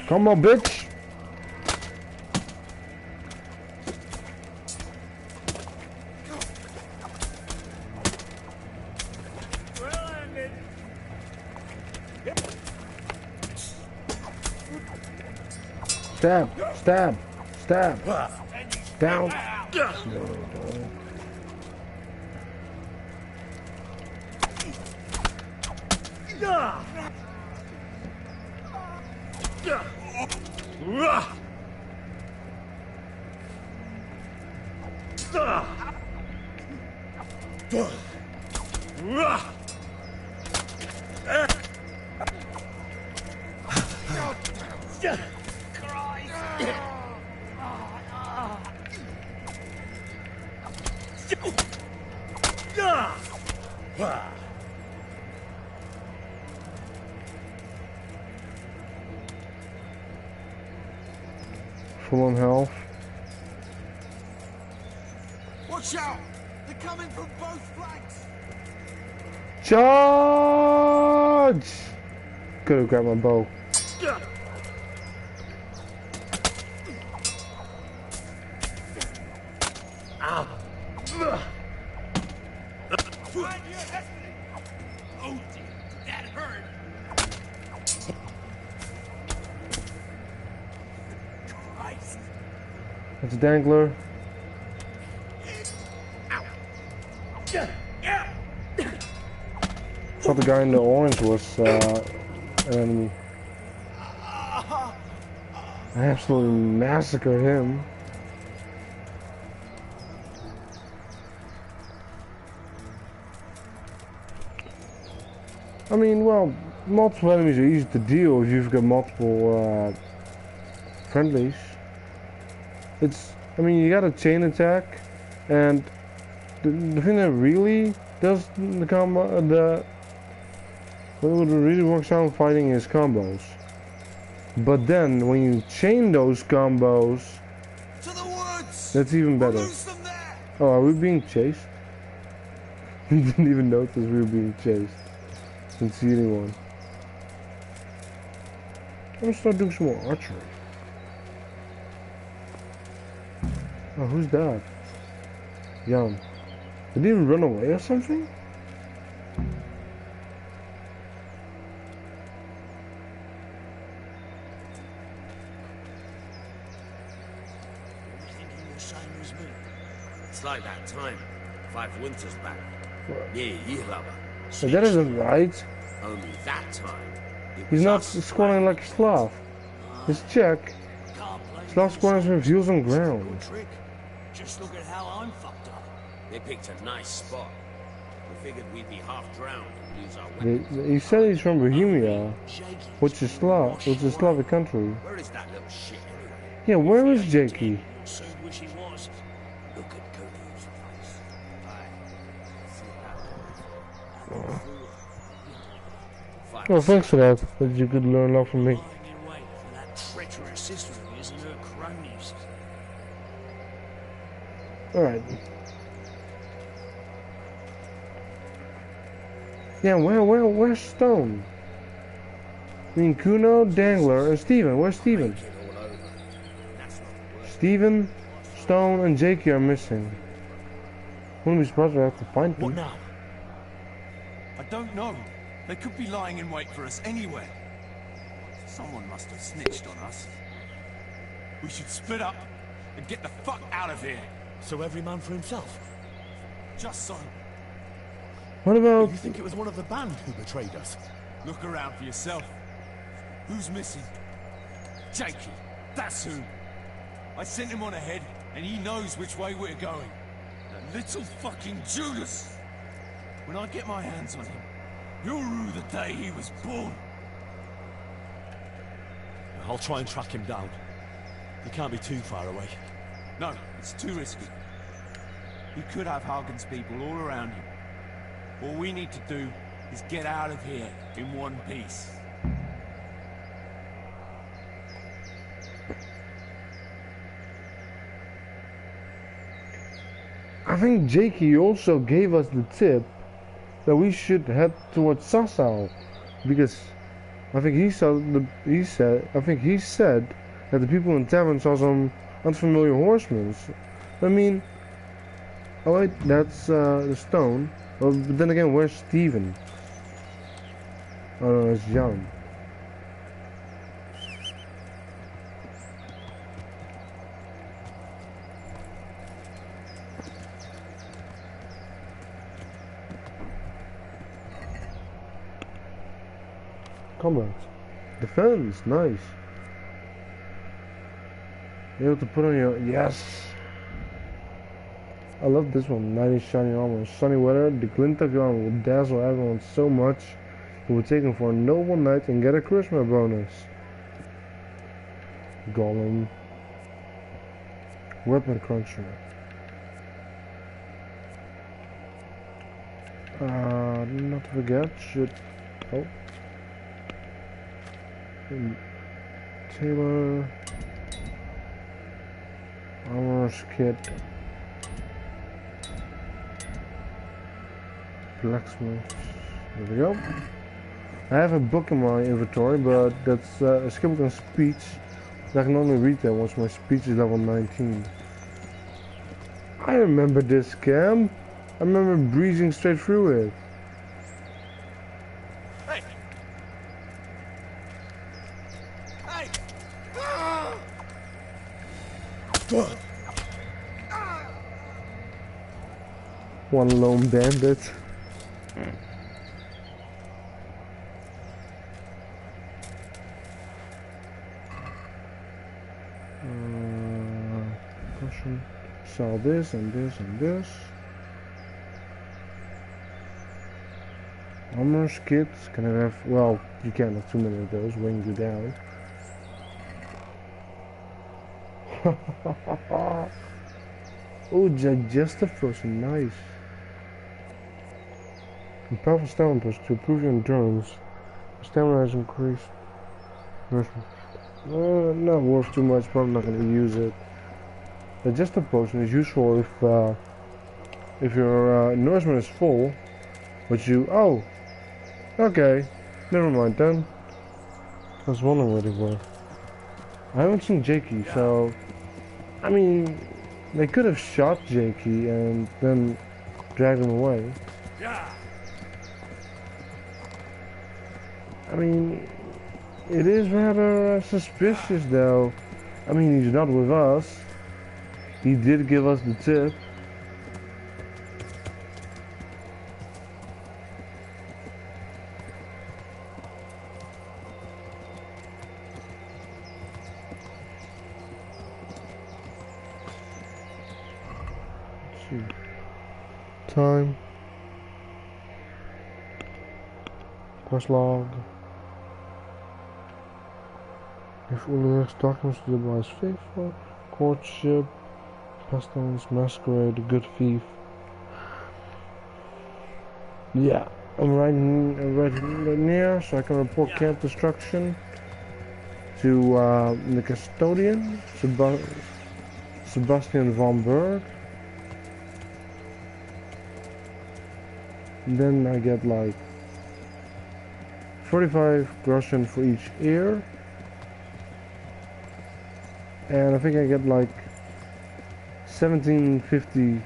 Come on, bitch! Stab! Stab! Stab! Down! Full on health. Watch out! They're coming from both flanks! Charge! Could have grabbed my bow. Ow! Oh dear, that hurt! Christ! That's a dangler. I thought the guy in the orange was an enemy. I absolutely massacred him. I mean, well, multiple enemies are easy to deal if you've got multiple friendlies. I mean, you got a chain attack, and the thing that really does the combo, what really works out in fighting is combos. But then, when you chain those combos, To the woods! that's even better. Lose them there! Oh, are we being chased? We didn't even notice we were being chased. Didn't see anyone. I'm gonna start doing some more archery. Oh, who's that? Jan. Did he even run away or something? It's like that time, 5 winters back. Yeah, Yihlava. But that isn't right. Only that time. He's not squatting like a Slav. His check. Slav squatters with heels on ground. Trick. Just look at how I'm fucked up. They picked a nice spot. We figured we'd be half drowned. use our weapons. He said he's from Bohemia, Jakey which is Slavic country. Where is that little shit anyway? Yeah, where is Jakey? So wish he was. Look at Cody's face. Aye. See that? Well, thanks for that. That you could learn a lot from me. Lying in wait for that treacherous sister of his and her cronies. Alright. Yeah, where's Stone? I mean, Kuno, Dangler, and Steven. Where's Steven? Steven, Stone, and Jakey are missing. Wouldn't be surprised if I have to find them. What now? I don't know. They could be lying in wait for us anywhere. Someone must have snitched on us. We should split up and get the fuck out of here. So every man for himself? Just so. What about... You think it was one of the band who betrayed us? Look around for yourself. Who's missing? Jakey. That's who. I sent him on ahead, and he knows which way we're going. That little fucking Judas. When I get my hands on him, he'll rue the day he was born. I'll try and track him down. He can't be too far away. No, it's too risky. He could have Hagen's people all around him. All we need to do is get out of here in one piece. I think Jakey also gave us the tip that we should head towards Sasau, because I think he said that the people in tavern saw some unfamiliar horsemen. I mean, oh wait, that's the Stone. Well, but then again, where's Steven? Oh no, it's Jan. Combat. Defense, nice. You're able to put on your... Yes! I love this one. Knight in shiny armor. Sunny weather, the glint of your armor will dazzle everyone so much you will take him for a noble knight and get a charisma bonus. Golem. Weapon cruncher. Not to forget, should... Oh. Taylor. Armor's kit. Blacksmith. There we go. I have a book in my inventory, but that's a skill and speech. I can only read that once my speech is level 19. I remember this scam. I remember breezing straight through it. Hey! Hey! One lone bandit. Sell this and this and this. Armor's kits. Can I have... Well, you can't have too many of those. Weighing you down. Oh, digestive potion. Nice. And powerful stamina potion to improve your endurance. Stamina is increased. Not worth too much. Probably not going to use it. Digestive potion is useful if your nourishment is full, but you... Oh! Okay. Never mind then. I was wondering where they were. I haven't seen Jakey, so... I mean... They could have shot Jakey and then dragged him away. I mean... It is rather suspicious though. I mean, he's not with us. He did give us the tip. Let's see. Time. Quest log. If Ulrich's documents to the boy's faithful, courtship, pestilence, masquerade, a good thief. Yeah, I'm right near, so I can report camp destruction to the custodian, Sebastian von Berg. And then I get like 45 groschen for each ear. And I think I get like 1750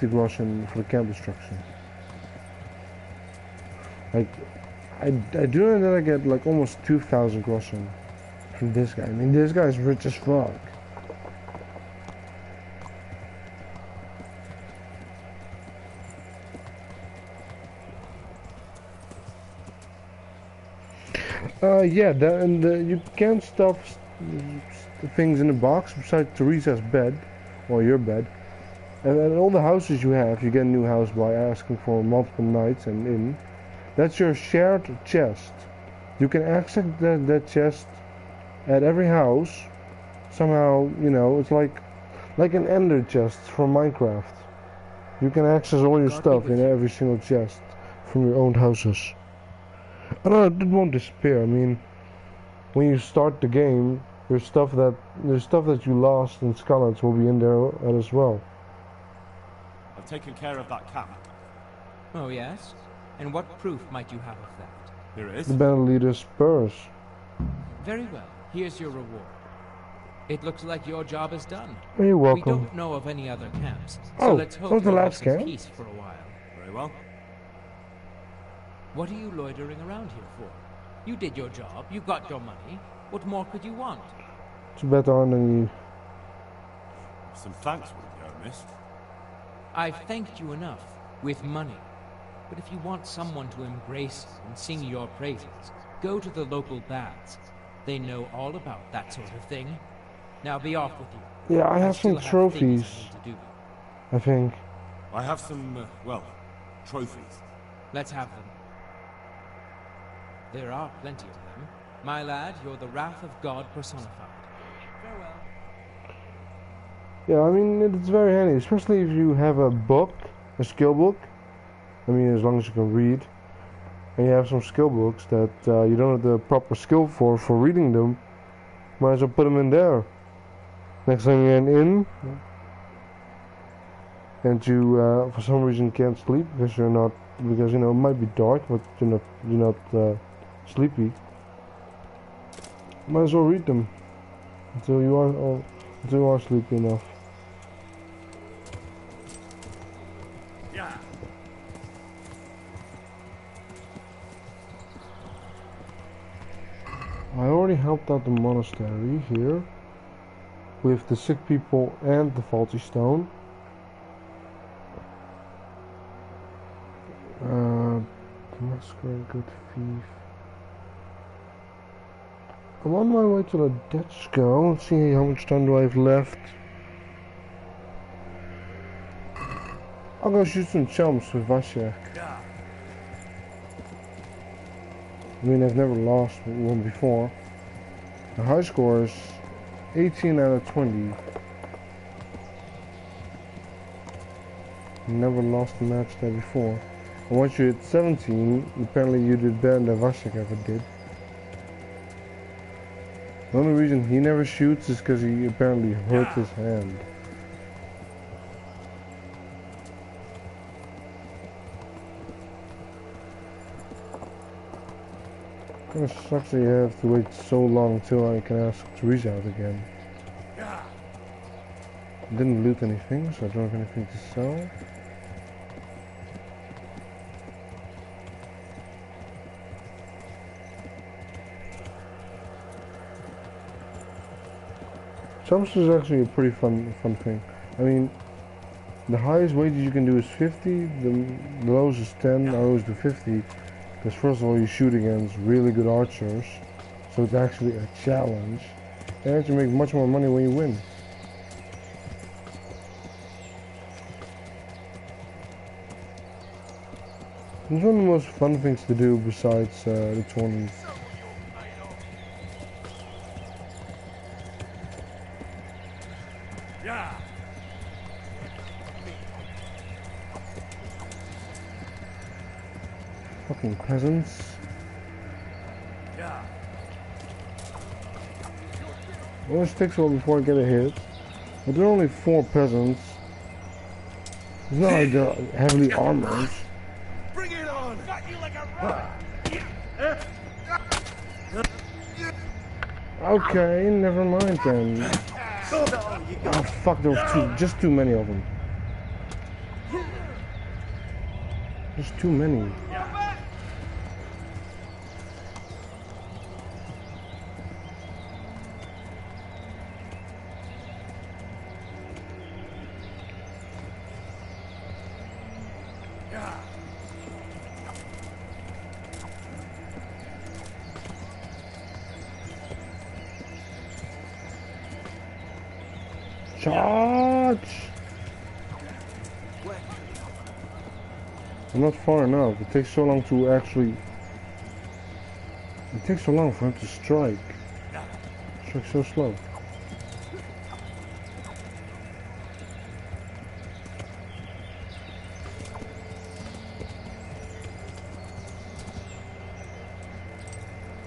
groschen for the camp destruction. Like, I do know that I get like almost 2,000 groschen from this guy. I mean, this guy's rich as fuck. Yeah, you can't stuff things in the box besides Teresa's bed, or your bed. And all the houses you have, you get a new house by asking for multiple nights and in. That's your shared chest. You can access that chest at every house. Somehow, you know, it's like an ender chest from Minecraft. You can access all your stuff in every single chest from your own houses. I don't know, it won't disappear. I mean, when you start the game, there's stuff that you lost in Skeletons will be in there as well. I've taken care of that camp. Oh, yes? And what proof might you have of that? Here it is. The band leader's purse. Very well. Here's your reward. It looks like your job is done. You're welcome. We don't know of any other camps, so let's hope the you'll last have some camp? peace for a while. Very well. What are you loitering around here for? You did your job, you got your money. What more could you want? It's better on than you. Some thanks wouldn't go amiss. I've thanked you enough, with money. But if you want someone to embrace you and sing your praises, go to the local baths. They know all about that sort of thing. Now be off with you. Yeah, I have some trophies. I think. I have some, well, trophies. Let's have them. There are plenty of them. My lad, you're the wrath of God personified. Farewell. Yeah, I mean, it's very handy, especially if you have a book, a skill book. I mean, as long as you can read. And you have some skill books that you don't have the proper skill for reading them. Might as well put them in there. Next time you're in inn, and you for some reason can't sleep because you know it might be dark, but you're not sleepy. Might as well read them until you are sleepy enough. Yeah. I already helped out the monastery here with the sick people and the faulty stone. Masquerade, good thief. I'm on my way to the Dutch go. Let's see how much time do I have left. I'll go shoot some chumps with Vasek. I mean, I've never lost one before. The high score is 18 out of 20. Never lost a match there before. And once you hit 17, apparently you did better than Vasek ever did. The only reason he never shoots is because he apparently hurt his hand. Kinda sucks that you have to wait so long until I can ask Teresa out again. I didn't loot anything, so I don't have anything to sell. Jumps is actually a pretty fun thing. I mean, the highest wages you can do is 50, the lowest is 10, I always do 50. Because first of all, you shoot against really good archers, so it's actually a challenge. And you make much more money when you win. It's one of the most fun things to do besides the 20s. Yeah. Fucking peasants. Yeah. It always takes a while before I get a hit. But there are only 4 peasants. It's not like they're heavily armored. Bring it on! Got you like a rat! Okay, never mind then. Oh fuck, there was just too many of them. Just too many. Charge! I'm not far enough. It takes so long to actually... It takes so long for him to strike. Strike so slow.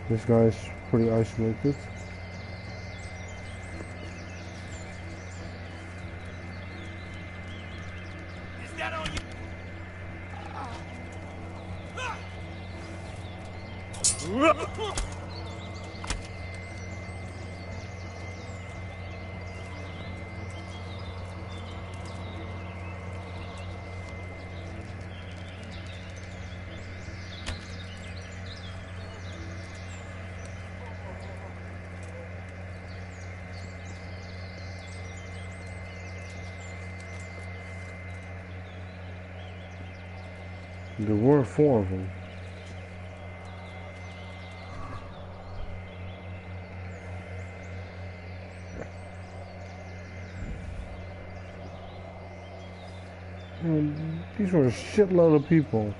This guy's pretty isolated. There were 4 of them. These were a shitload of people.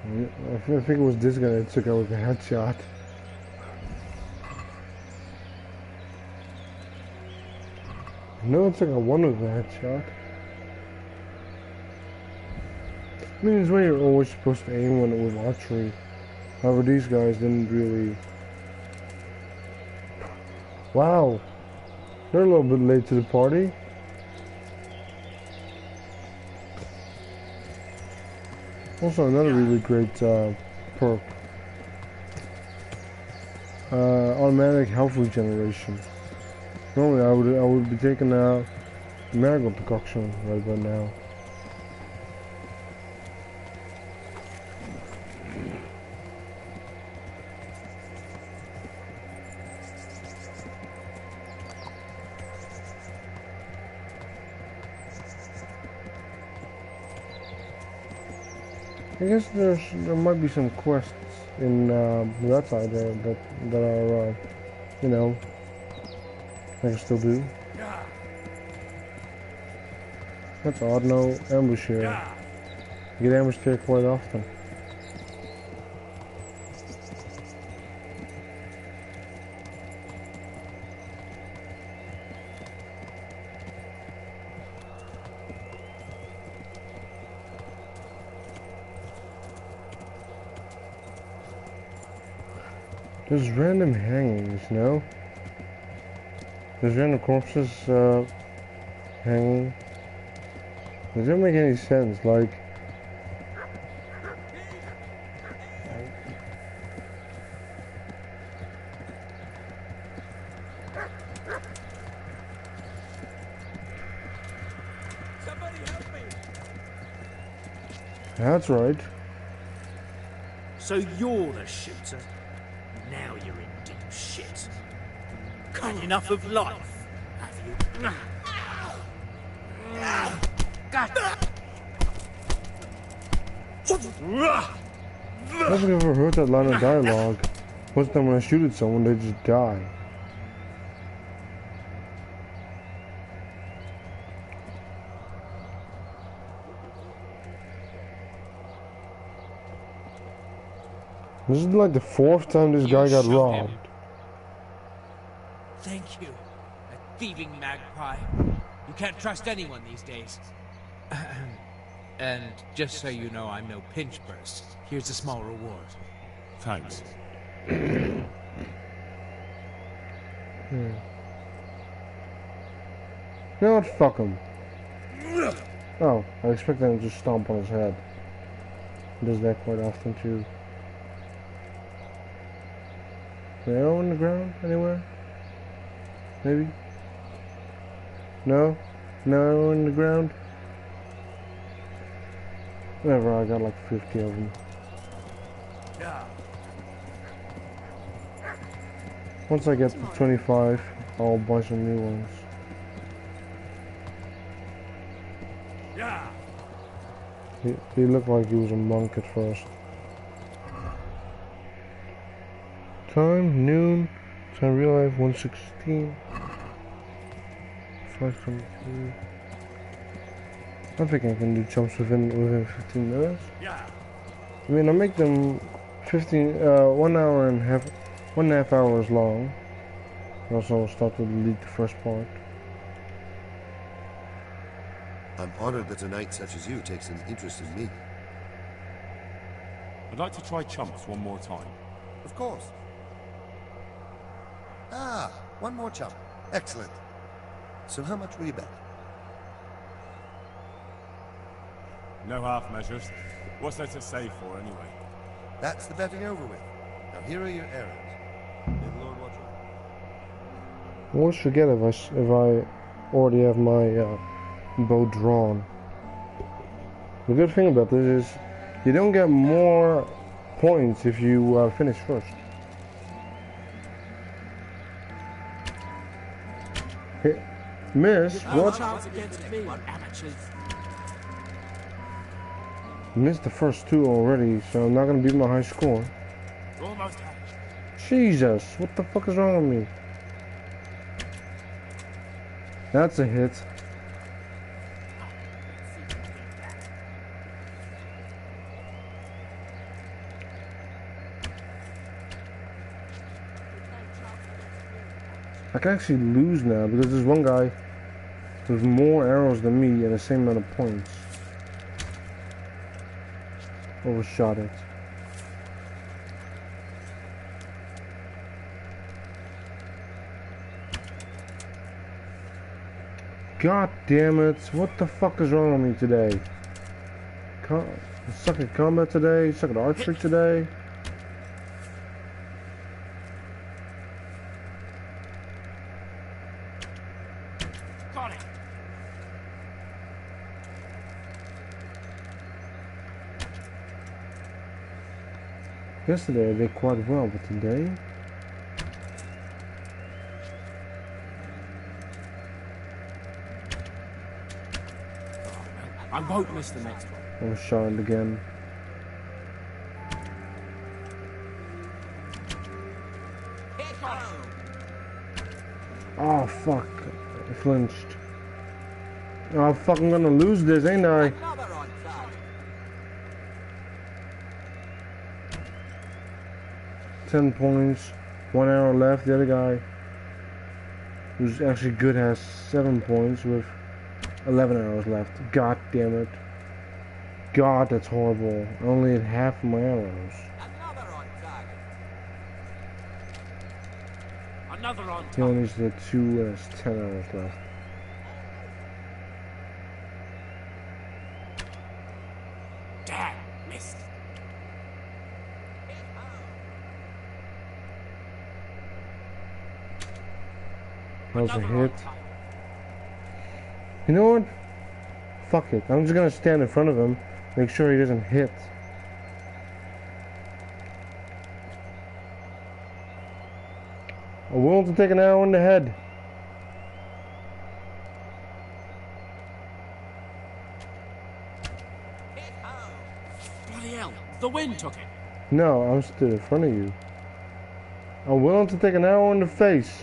I think it was this guy that took out with a headshot. No, it's like a one with a headshot. I mean, it's when you're always supposed to aim when it was archery. However, these guys didn't really... Wow! They're a little bit late to the party. Also, another really great perk. Automatic health regeneration. Normally I would be taking a marigold decoction right about now. I guess there might be some quests in that side there that are you know, I can still do. That's odd, no ambush here. You get ambushed here quite often. There's random hangings, no? There's random corpses hanging. It doesn't make any sense, like... Somebody help me! That's right. So you're the shooter? Now you're in deep shit. Had enough of life, have you? I've never heard that line of dialogue. Most of the time when I shoot at someone, they just die. This is like the 4th time this guy got robbed. Thank you, a thieving magpie. You can't trust anyone these days. And just so you know, I'm no pinch burst. Here's a small reward. Thanks. You know what? Fuck him. Oh, I expect them to just stomp on his head. He does that quite often too. An arrow on the ground anywhere? Maybe? No? No arrow on the ground? Whatever, I got like 50 of them. Once I get to 25, I'll buy some new ones. He looked like he was a monk at first. Time, noon. Time real life, 1:16. 5:23. I think I can do jumps within 15 minutes. I mean, I make them 1 hour and 1.5 hours long. Also, I'll start to delete the first part. I'm honored that a knight such as you takes an interest in me. I'd like to try chumps one more time. Of course. Ah, one more chump. Excellent. So how much will you bet? No half measures. What's there to save for, anyway? That's the betting over with. Now here are your arrows. May the Lord watch over you. I always forget if I already have my bow drawn. The good thing about this is you don't get more points if you finish first. Hey, miss, what? Missed the first 2 already, so I'm not gonna beat my high score. Jesus, what the fuck is wrong with me? That's a hit. I can actually lose now because there's one guy with more arrows than me and the same amount of points. Overshot it. God damn it, what the fuck is wrong with me today? I suck at combat today, suck at archery today. Got it. Yesterday I did quite well, but today... I won't miss the next one. I was shot again. Oh fuck, I flinched. Oh fuck, I'm gonna lose this, ain't I? 10 points, 1 arrow left. The other guy, who's actually good, has 7 points with 11 arrows left. God damn it. God, that's horrible. I only had half of my arrows. Another on He only needs the 2 has 10 arrows left. Damn, missed. That was a hit. You know what? Fuck it. I'm just gonna stand in front of him, make sure he doesn't hit. I'm willing to take an arrow in the head. Bloody hell, the wind took it. No, I'm stood in front of you. I'm willing to take an arrow in the face.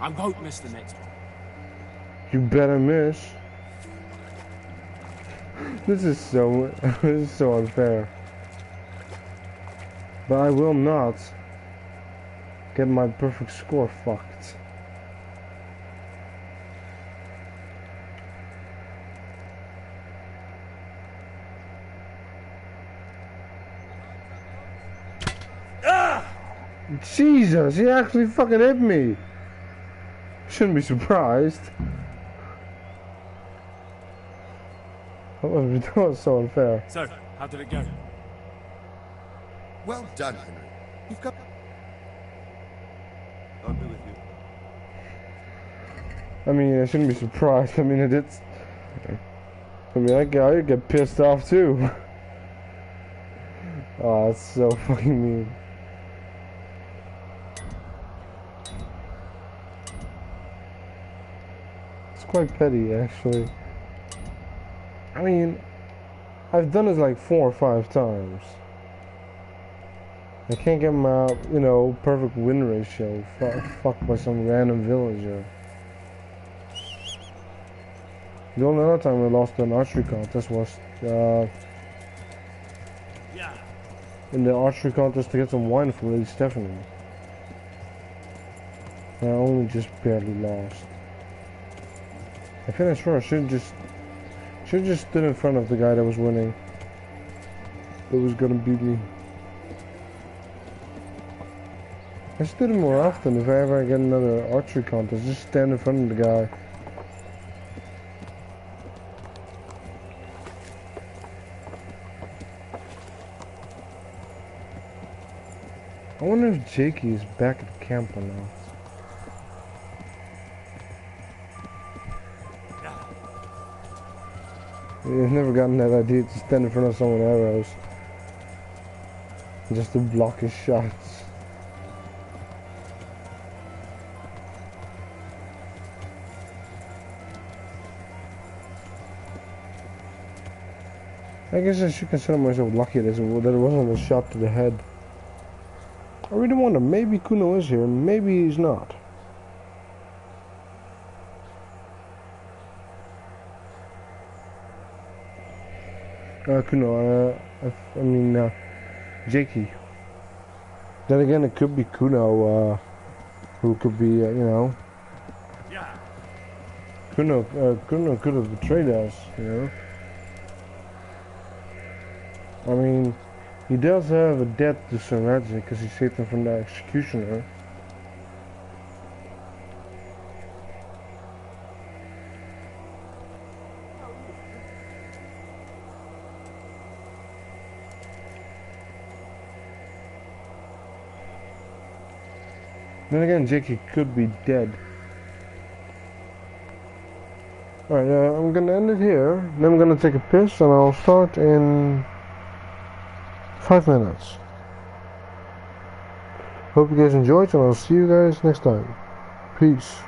I won't miss the next one. You better miss. This is so this is so unfair. But I will not get my perfect score fucked. Jesus, he actually fucking hit me. Shouldn't be surprised. That was so unfair. So, how did it go? Well done, Henry. You've got... I'll be with you. I mean, I shouldn't be surprised. I mean, it's... I mean, I get pissed off too. Oh, that's so fucking mean. It's quite petty, actually. I mean, I've done this like 4 or 5 times. I can't get my, you know, perfect win ratio fucked by some random villager. The only other time I lost an archery contest was in the archery contest to get some wine from Lady Stephanie. I only just barely lost. I finished first. Should just stood in front of the guy that was winning. That was gonna beat me. I should do it more often. If I ever get another archery contest, just stand in front of the guy. I wonder if Jakey is back at the camp or not. I've never gotten that idea to stand in front of someone arrows. Just to block his shots. I guess I should consider myself lucky that it wasn't a shot to the head. I really wonder, maybe Kuno is here, maybe he's not. Kuno, I mean, Jakey. Then again, it could be Kuno, who could be, you know. Kuno could have betrayed us, you know. I mean, he does have a debt to Sir Radzik because he saved him from the executioner. Then again, Jakey could be dead. Alright, I'm gonna end it here. Then I'm gonna take a piss and I'll start in 5 minutes. Hope you guys enjoyed and I'll see you guys next time. Peace.